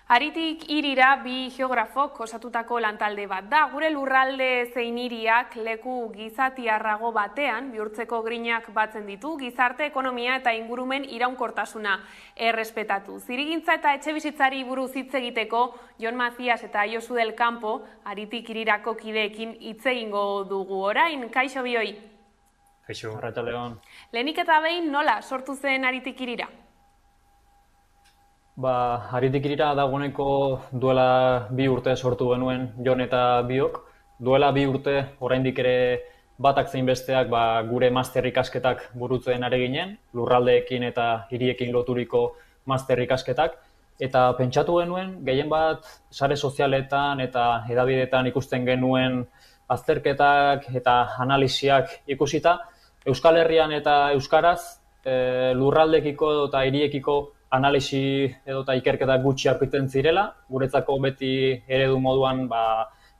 Haritik hirira bi geografok osatutako lantalde bat da. Gure lurralde zein hiriak leku gizatiarrago batean bihurtzeko grinak batzen ditu, gizarte, ekonomia eta ingurumen iraunkortasuna errespetatu. Zirigintza eta etxebizitzari buruz hitz egiteko Jon Macias eta Josu del Campo Haritik hirirako kideekin hitz egingo dugu orain. Kaixo bioi. Kaixo, arratsaldeon. Lehenik eta behin nola sortu zen Haritik hirira? Haritik hirira dagoeneko duela 2 urte sortu genuen Jon eta biok. Duela 2 urte oraindik ere batak zein besteak gure master ikasketak burutzen ari ginen, lurraldeekin eta hiriekin loturiko master ikasketak. Eta pentsatu genuen, gehien bat sare sozialetan eta hedabideetan ikusten genuen azterketak eta analisiak ikusita, Euskal Herrian eta Euskaraz lurraldekiko eta hiriekiko analisi edota ikerketak gutxi aurkitzen zirela, guretzako beti eredu moduan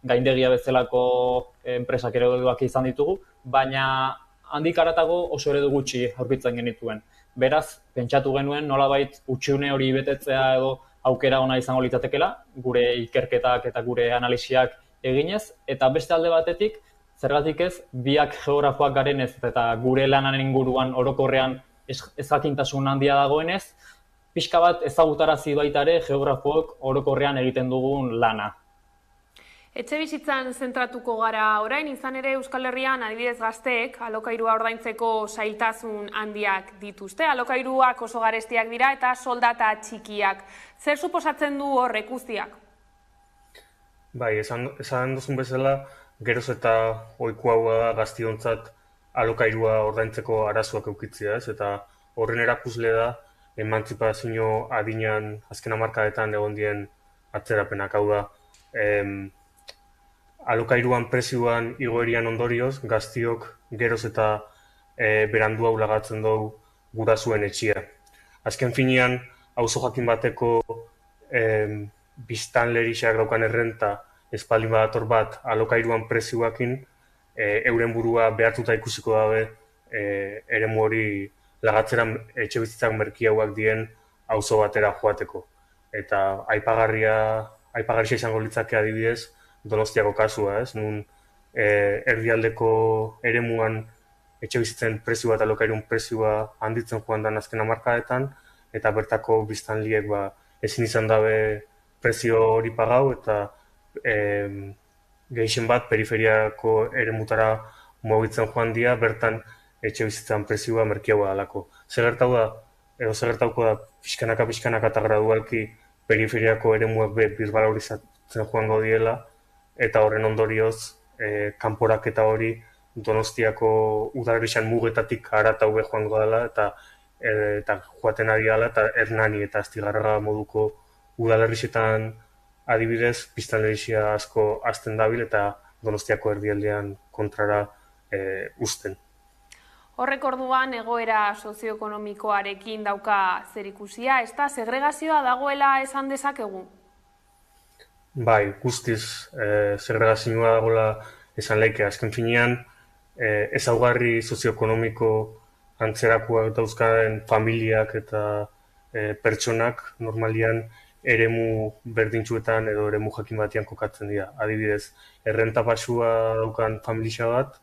gaindegia bezalako enpresak ereduak izan ditugu, baina handik haratago oso eredu gutxi aurkitzen genituen. Beraz, pentsatu genuen nolabait utxune hori betetzea edo aukera ona izango litzatekeela, gure ikerketak eta gure analisiak eginez, eta beste alde batetik, zergatik ez, biak geografoak garenez eta gure lanaren inguruan orokorrean ezakintasun handia dagoenez, pixka bat ezagutarazi baita ere geografoak orokorrean egiten dugun lana. Etxebizitzan zentratuko gara orain, izan ere Euskal Herrian adibidez gazteek alokairua ordaintzeko zailtasun handiak dituzte. Alokairuak oso garestiak dira eta soldata txikiak. Zer suposatzen du horrek guztiak? Bai, esan duzun bezala, geroz eta ohikoa da gaztiontzat alokairua ordaintzeko arazoak eukitzea, eta horren erakusle da emantzipazio adinean azken hamarkadetan egon dien atzerapenak. Hau da, alokairuan prezioan igoerian ondorioz, gaztiok geroz eta berandu lagatzen dugu gudazuen etxia. Azken finean, auzo jakin bateko biztanlerixak daukan errenta espaldin badator bat alokairuan prezioakin, euren burua behartuta ikusiko dabe eremu hori lagatzeran etxebizitzak merkiauak dien auzo batera joateko. Eta aipagarria izango litzake adibidez Donostiako kasua, nun erdialdeko eremuan etxebizitzen prezioa eta alokairun prezioa handitzen joan den azken hamarkadetan, eta bertako biztanliek ezin izan dabe prezio hori pagau, eta gehien bat periferiako eremutara mugitzen joan dira, bertan etxebizitzan prezioa merkiagoa dalako. Zer gertauko da pixkanaka eta gradualki periferiako eremuak birbalorizatzen joango diela, eta horren ondorioz kanporaketa hori Donostiako udalerrixan mugetatik haratago joango dela, eta joaten ari dela, eta Hernani eta Astigarraga moduko udalerrixetan adibidez biztanleria asko hazten dabil, eta Donostiako erdialdean kontrara uzten. Horrek orduan egoera sozioekonomikoarekin dauka zerikusia, ez da segregazioa dagoela esan dezakegu? Bai, guztiz segregazioa dagoela esan leike. Azken finean, ezaugarri sozioekonomiko antzerakoak dauzkaden familiak eta pertsonak normalian eremu berdintsuetan edo eremu jakin batean kokatzen dira. Adibidez, errenta baxua daukan familia bat,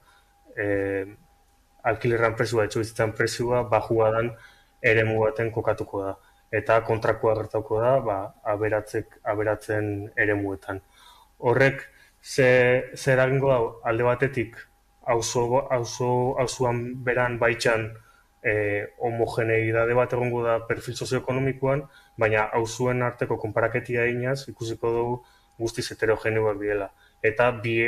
alkilerran prezioa, etxebizitzan prezioa, bajua dan eremu baten kokatuko da. Eta kontrakoa gertauko da, aberatzen eremuetan. Horrek, zer eragingo da, alde batetik, auzoan beran baitxan homogeneidade bat egongo da perfil sozioekonomikoan, baina auzoen arteko konparaketia eginaz ikusiko dugu guztiz heterogeneoak direla. Eta bi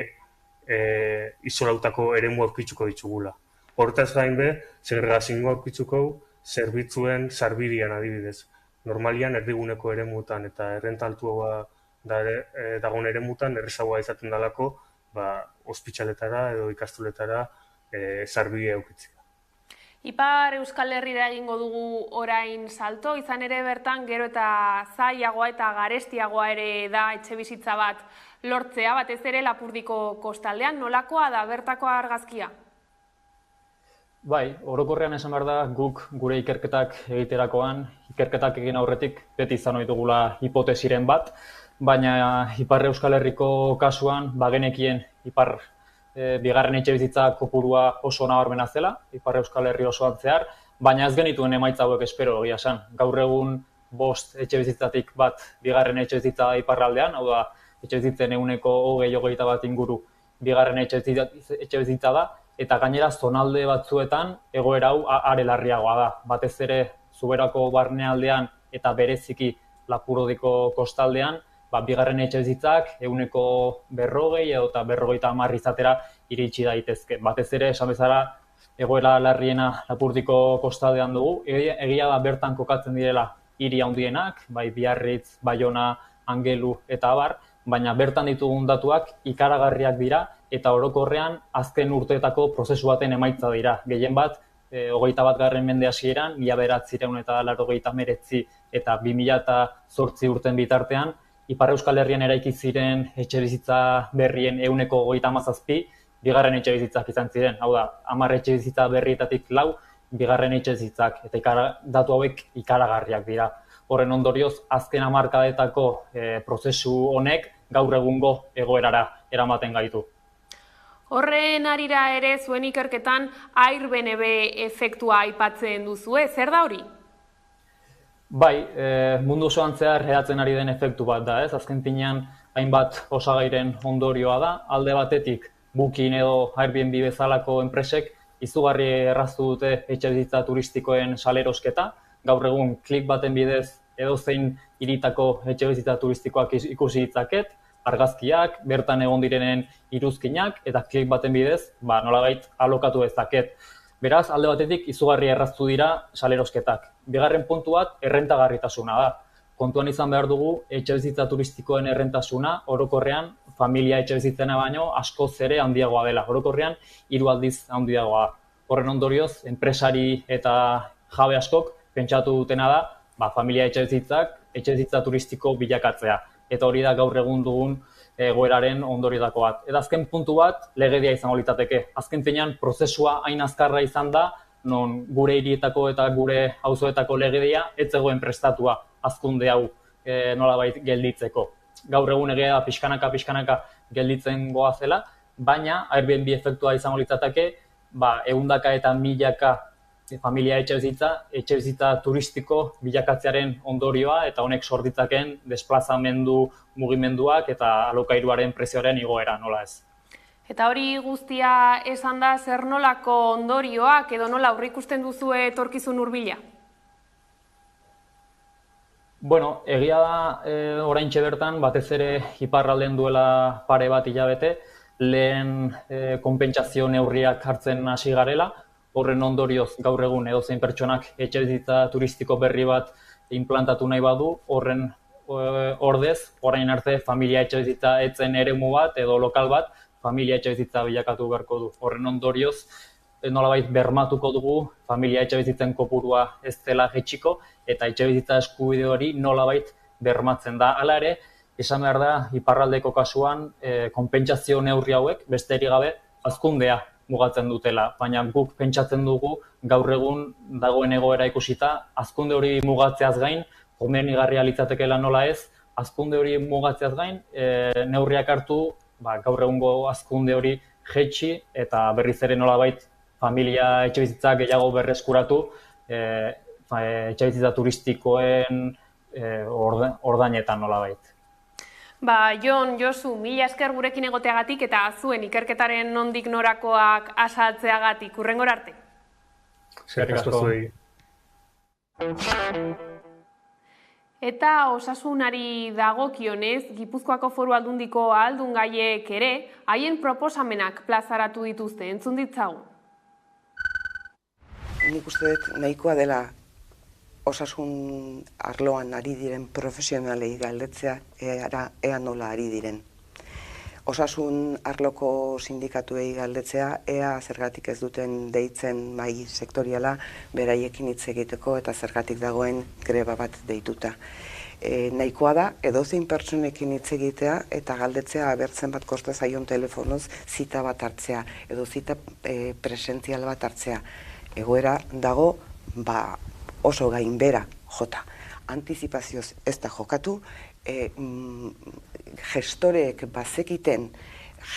izolautako eremu aurkituko ditugula. Hortaz gain be, segregazioa aurkituko zerbitzuen sarbidean adibidez. Normalian erdiguneko eremutan eta errenta altua dagoen eremutan errezagoa izaten dalako ospitzaletara edo ikastoletara sarbidea aurkitzea. Ipar Euskal Herrira egingo dugu orain salto, izan ere bertan gero eta zailagoa eta garestiagoa ere da etxebizitza bat lortzea, batez ere Lapurdiko kostaldean. Nolakoa da bertako argazkia? Bai, orokorrean esan behar da guk gure ikerketak egiterakoan, ikerketak egin aurretik beti izan ohi dugula hipotesiren bat, baina Ipar Euskal Herriko kasuan bagenekien bigarren etxebizitza kopurua oso nabarmena zela, Ipar Euskal Herri osoan zehar, baina ez genituen emaitza hauek espero egia esan. Gaur egun 5 etxebizitzatik bat bigarren etxebizitza iparraldean, hau da, etxebizitzen 20-21 inguru bigarren etxebizitza da, eta gainera zonalde batzuetan egoera hau are larriagoa da. Batez ere Zuberako barnealdean eta bereziki Lapurdiko kostaldean, bigarren etxebizitzak 40 edo eta 50 izatera iritsi daitezke. Batez ere, esan bezala, egoera larriena Lapurdiko kostaldean dugu. Egia da bertan kokatzen direla hiri handienak, bai Biarritz, Baiona, Angelu eta abar, baina bertan ditugun datuak ikaragarriak dira eta orokorrean azken urteetako prozesu baten emaitza dira. Gehien bat, 21. mende hasieran, 1989 eta 2008 urten bitartean, Ipar Euskal Herrian eraiki ziren etxebizitza berrien 37%, bigarren etxebizitzak izan ziren. Hau da, 10 etxebizitza berrietatik 4, bigarren etxebizitzak, eta datu hauek ikaragarriak dira. Horren ondorioz, azken hamarkadetako prozesu honek gaur egungo egoerara eramaten gaitu. Horren arira ere zuen ikerketan Airbnb efektua aipatzen duzue, zer da hori? Bai, mundu osoan zehar hedatzen ari den efektu bat da, ez? Azken finean hainbat osagairen ondorioa da, alde batetik Booking edo Airbnb bezalako enpresek izugarri erraztu dute etxebizitza turistikoen salerosketa. Gaur egun klik baten bidez edozein hiritako etxebizitza turistikoak ikusi ditzaket, argazkiak, bertan egon direnen iruzkinak eta klik baten bidez, nolabait alokatu dezaket. Beraz, alde batetik izugarri erraztu dira salerosketak. Bigarren puntu bat errentagarritasuna da. Kontuan izan behar dugu etxebizitza turistikoen errentasuna orokorrean familia etxebizitzena baino askoz ere handiagoa dela. Orokorrean 3 aldiz handiagoa da. Horren ondorioz, enpresari eta jabe askok pentsatu dutena da, familia etxebizitza turistiko bilakatzea. Eta hori da gaur egun dugun egoeraren ondoriotako bat. Eta azken puntu bat, legedia izango litzateke. Azken finean, prozesua hain azkarra izan da, non gure hirietako eta gure auzoetako legedia ez zegoen prestatua hazkunde hau nolabait gelditzeko. Gaur egun egia da pixkanaka gelditzen goazela, baina Airbnb efektua izango litzateke, ehundaka eta milaka familia etxebizitza turistiko bilakatzearen ondorioa eta honek sortitzaken desplazamendu mugimenduak eta alokairuaren prezioaren igoera, nola ez. Eta hori guztia esan da zer nolako ondorioak edo nola aurreikusten duzue etorkizun hurbila? Bueno, egia da oraintxe bertan, batez ere iparralden duela pare bat hilabete, lehen konpentsazio neurriak hartzen hasi garela. Horren ondorioz gaur egun edozein pertsonak etxebizitza turistiko berri bat inplantatu nahi badu, horren ordez, orain arte familia etxebizitza etzen eremu bat edo lokal bat, familia etxebizitza bilakatu beharko du. Horren ondorioz, nolabait bermatuko dugu familia etxebizitzen kopurua ez dela jaitsiko eta etxebizitza eskubide hori nolabait bermatzen da. Hala ere, esan behar da, iparraldeko kasuan konpentsazio neurri hauek besterik gabe hazkundea mugatzen dutela, baina guk pentsatzen dugu gaur egun dagoen egoera ikusita, hazkunde hori mugatzeaz gain, komenigarria litzatekeela nola ez, hazkunde hori mugatzeaz gain, neurriak hartu, gaur egungo hazkunde hori jaitsi eta berriz ere nolabait familia etxebizitza gehiago berreskuratu etxebizitza turistikoen ordainetan nolabait. Jon, Josu, mila esker gurekin egoteagatik eta zuen ikerketaren nondik norakoak azaltzeagatik. Hurrengora arte. Eskerrik asko zuei. Eta osasunari dagokionez, Gipuzkoako Foru Aldundiko ahaldungaiek ere, haien proposamenak plazaratu dituzte, entzun ditzagun. Nik uste dut nahikoa dela osasun arloan ari diren profesionalei galdetzea ea nola ari diren. Osasun arloko sindikatuei galdetzea, ea zergatik ez duten deitzen mahai sektoriala beraiekin hitz egiteko eta zergatik dagoen greba bat deituta. Nahikoa da, edozein pertsonekin hitz egitea eta galdetzea abertzen bat kosta zaion telefonoz zita bat hartzea, edo zita presentzial bat hartzea. Egoera dago oso gainbera jota. Antizipazioz ez da jokatu, gestoreek bazekiten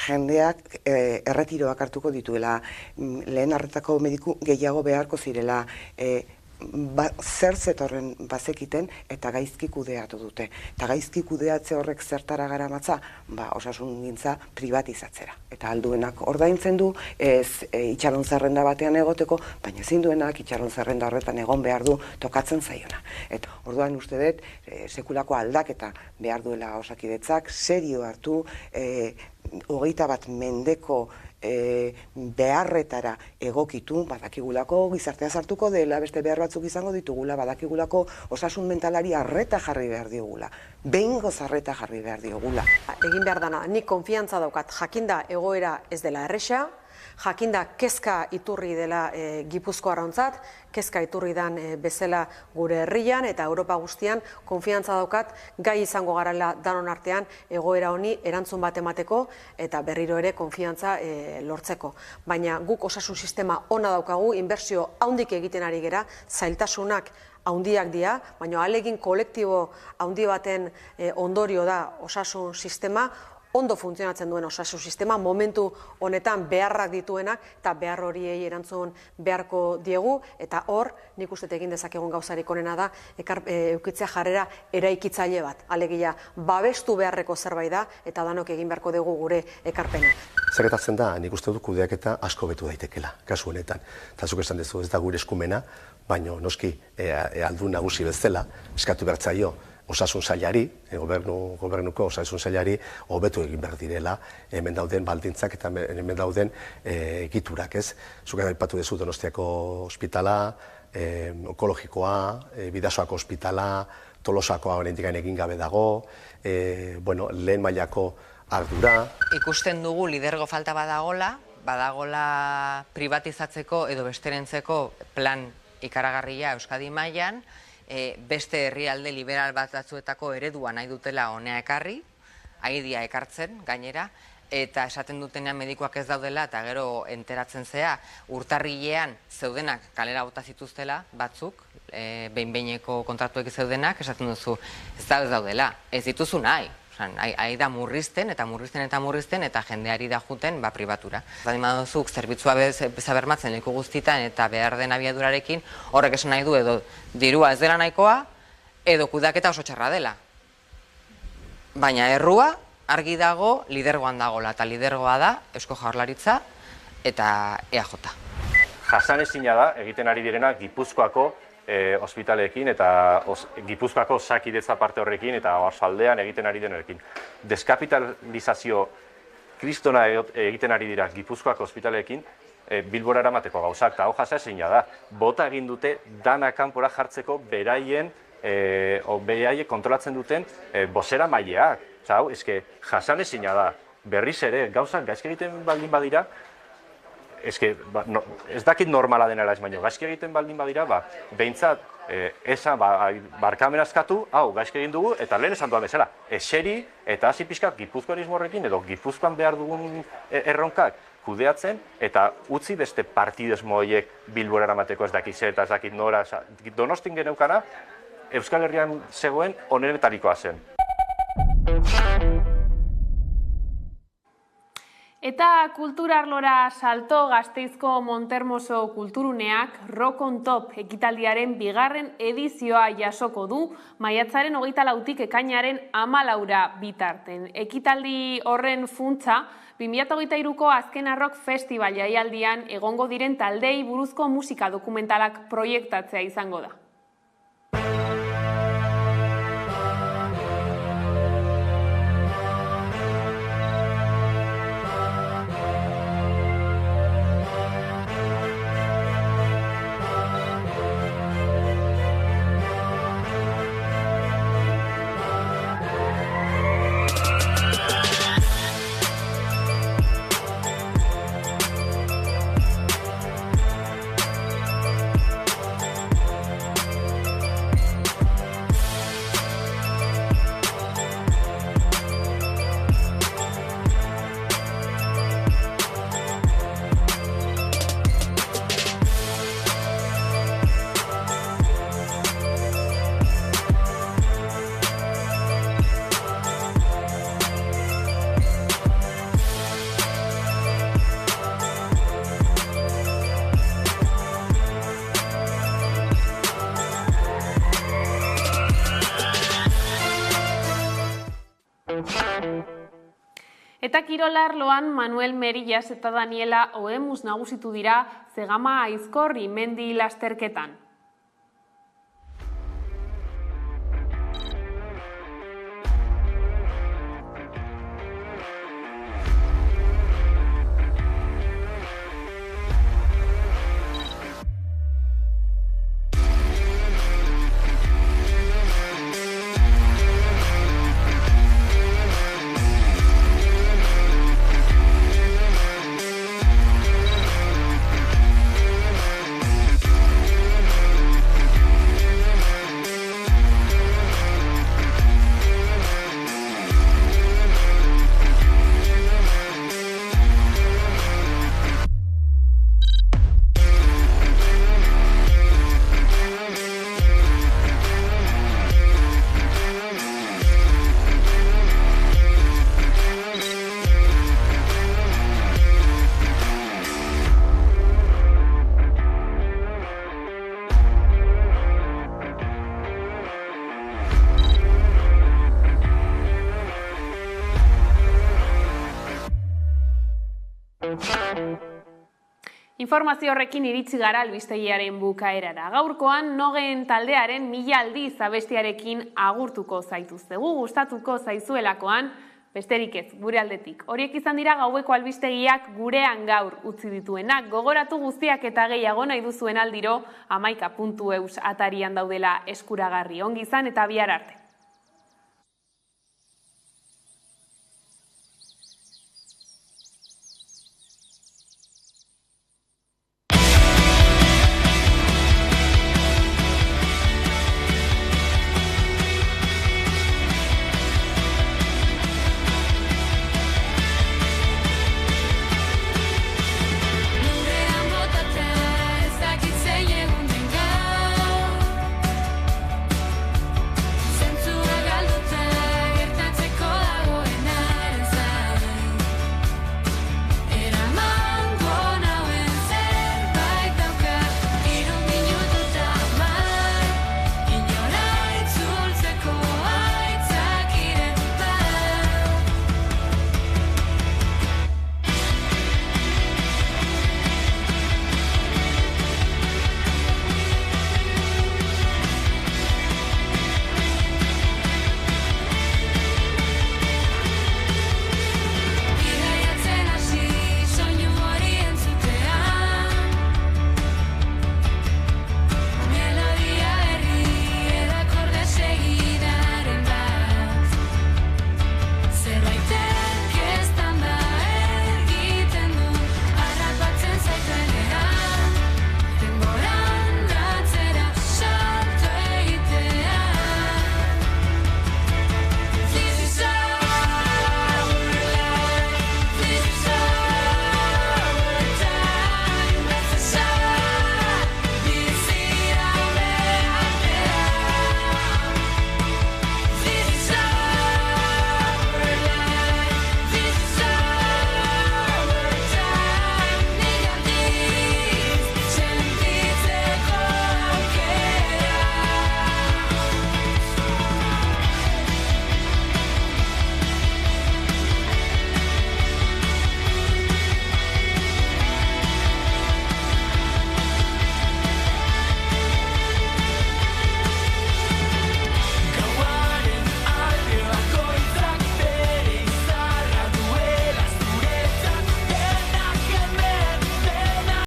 jendeak erretiroak hartuko dituela, lehen arretako mediku gehiago beharko zirela, zer zetorren bazekiten eta gaizki kudeatu dute. Eta gaizki kudeatze horrek zertara garamatza, osasungintza privatizatzera. Eta alduenak ordaintzen du, ez itxaron zerrenda batean egoteko, baina ezin duenak itxaron zerrenda horretan egon behar du tokatzen zaiona. Eta orduan uste dut, sekulako aldaketa behar duela Osakidetzak, serio hartu, 21 mendeko beharretara egokitu, badakigulako gizartea sartuko dela, beste behar batzuk izango ditugula, badakigulako osasun mentalari arreta jarri behar diogula, behingoz arreta jarri behar diogula. Egin behar dana, nik konfiantza daukat, jakinda egoera ez dela erresa, jakinda kezka iturri dela Gipuzkoarraontzat, kezka iturri dan bezala gure herrian eta Europa guztian konfiantza daukat gai izango garela danon artean egoera honi erantzun bat emateko eta berriro ere konfiantza lortzeko. Baina guk osasun sistema ona daukagu, inbertsio handik egiten ari gera, zailtasunak handiak dira, baina ahalegin kolektibo handi baten ondorio da osasun sistema, ondo funtzionatzen duen osasun sistema, momentu honetan beharrak dituenak eta behar horiei erantzun beharko diegu, eta hor, nik uste egin dezakegun gauzarik onena da, eukitzea jarrera eraikitzaile bat, alegia babestu beharreko zerbait da, eta danok egin beharko dugu gure ekarpena. Zerretatzen da, nik uste dut kudeaketa asko betu daitekela, kasu honetan. Eta zuk esan dezu, ez da gure eskumena, baina noski aldun nagusi bezala, eskatu bertzaio, osasun sailari, gobernuko osasun sailari hobetu egin behar direla, hemen dauden baldintzak eta hemen dauden egiturak, ez? Zuk aipatu duzu Donostiako ospitala, onkologikoa, Bidasoako ospitala, Tolosakoa oraindik egin gabe dago, lehen mailako ardura. Ikusten dugu lidergo falta badagola privatizatzeko edo besterentzeko plan ikaragarria Euskadi mailan, beste herrialde liberal batzuetako eredua nahi dutela honea ekarri, aidia ekartzen gainera, eta esaten dutenean medikuak ez daudela, eta gero enteratzen zea, urtarrilean zeudenak kalera bota zituztela batzuk, behin-behineko kontratuek zeudenak, esaten duzu, ez daudela, ez dituzu nahi. Ari da murrizten eta jendeari da juten pribatura. Badima duzuk zerbitzua bezabermatzen leku guztitan eta behar den abiadurarekin, horrek esan nahi du edo dirua ez dela nahikoa, edo kudaketa oso txarra dela. Baina errua argi dago lidergoan dagoela, eta lidergoa da Eusko Jaurlaritza eta EAJ. Jasanezina da egiten ari direna Gipuzkoako ospitaleekin eta Gipuzkoako Osakidetza parte horrekin eta Oarsoaldean egiten ari denekin. Deskapitalizazio kristona egiten ari dira Gipuzkoako ospitaleekin Bilbora eramateko gauzak, eta hau jasanezina da. Bota egin dute dana kanpora jartzeko beraiek kontrolatzen duten bozera maileak. Hau, jasanezina da. Berriz ere, gauzak gaizki egiten baldin badira, ez dakit normala denela ez baino, gaizki egiten baldin badira, behintzat, esan, barkamena eskatu, hau, gaizki egin dugu, eta lehen esan duan bezala, eseri eta hasi pixka gipuzkoanismo horrekin, edo Gipuzkoan behar dugun erronkak kudeatzen, eta utzi beste partidismo horiek Bilbora eramateko ez dakit zer eta ez dakit nora, Donostin geneukana, Euskal Herrian zegoen onenetarikoa zen. Eta kulturarlora salto Gasteizko Montermoso kulturuneak Rock on Top ekitaldiaren 2. edizioa jasoko du maiatzaren 24tik ekainaren 14ra bitarten. Ekitaldi horren funtsa 2023ko Azkena Rock Festival jaialdian egongo diren taldei buruzko musika dokumentalak proiektatzea izango da. Eta kirolarloan Manuel Merillas eta Daniela Oemus nagusitu dira Zegama Aizkorri mendi lasterketan. Informazio horrekin iritsi gara albistegiaren bukaerara. Gaurkoan Nogeen taldearen 1000 aldiz abestiarekin agurtuko zaituztegu, gustatuko zaizuelakoan, besterik ez, gure aldetik. Horiek izan dira gaueko albistegiak gurean gaur utzi dituenak. Gogoratu guztiak eta gehiago nahi duzuen aldiro 11.eus atarian daudela eskuragarri. Ongi izan eta bihar arte.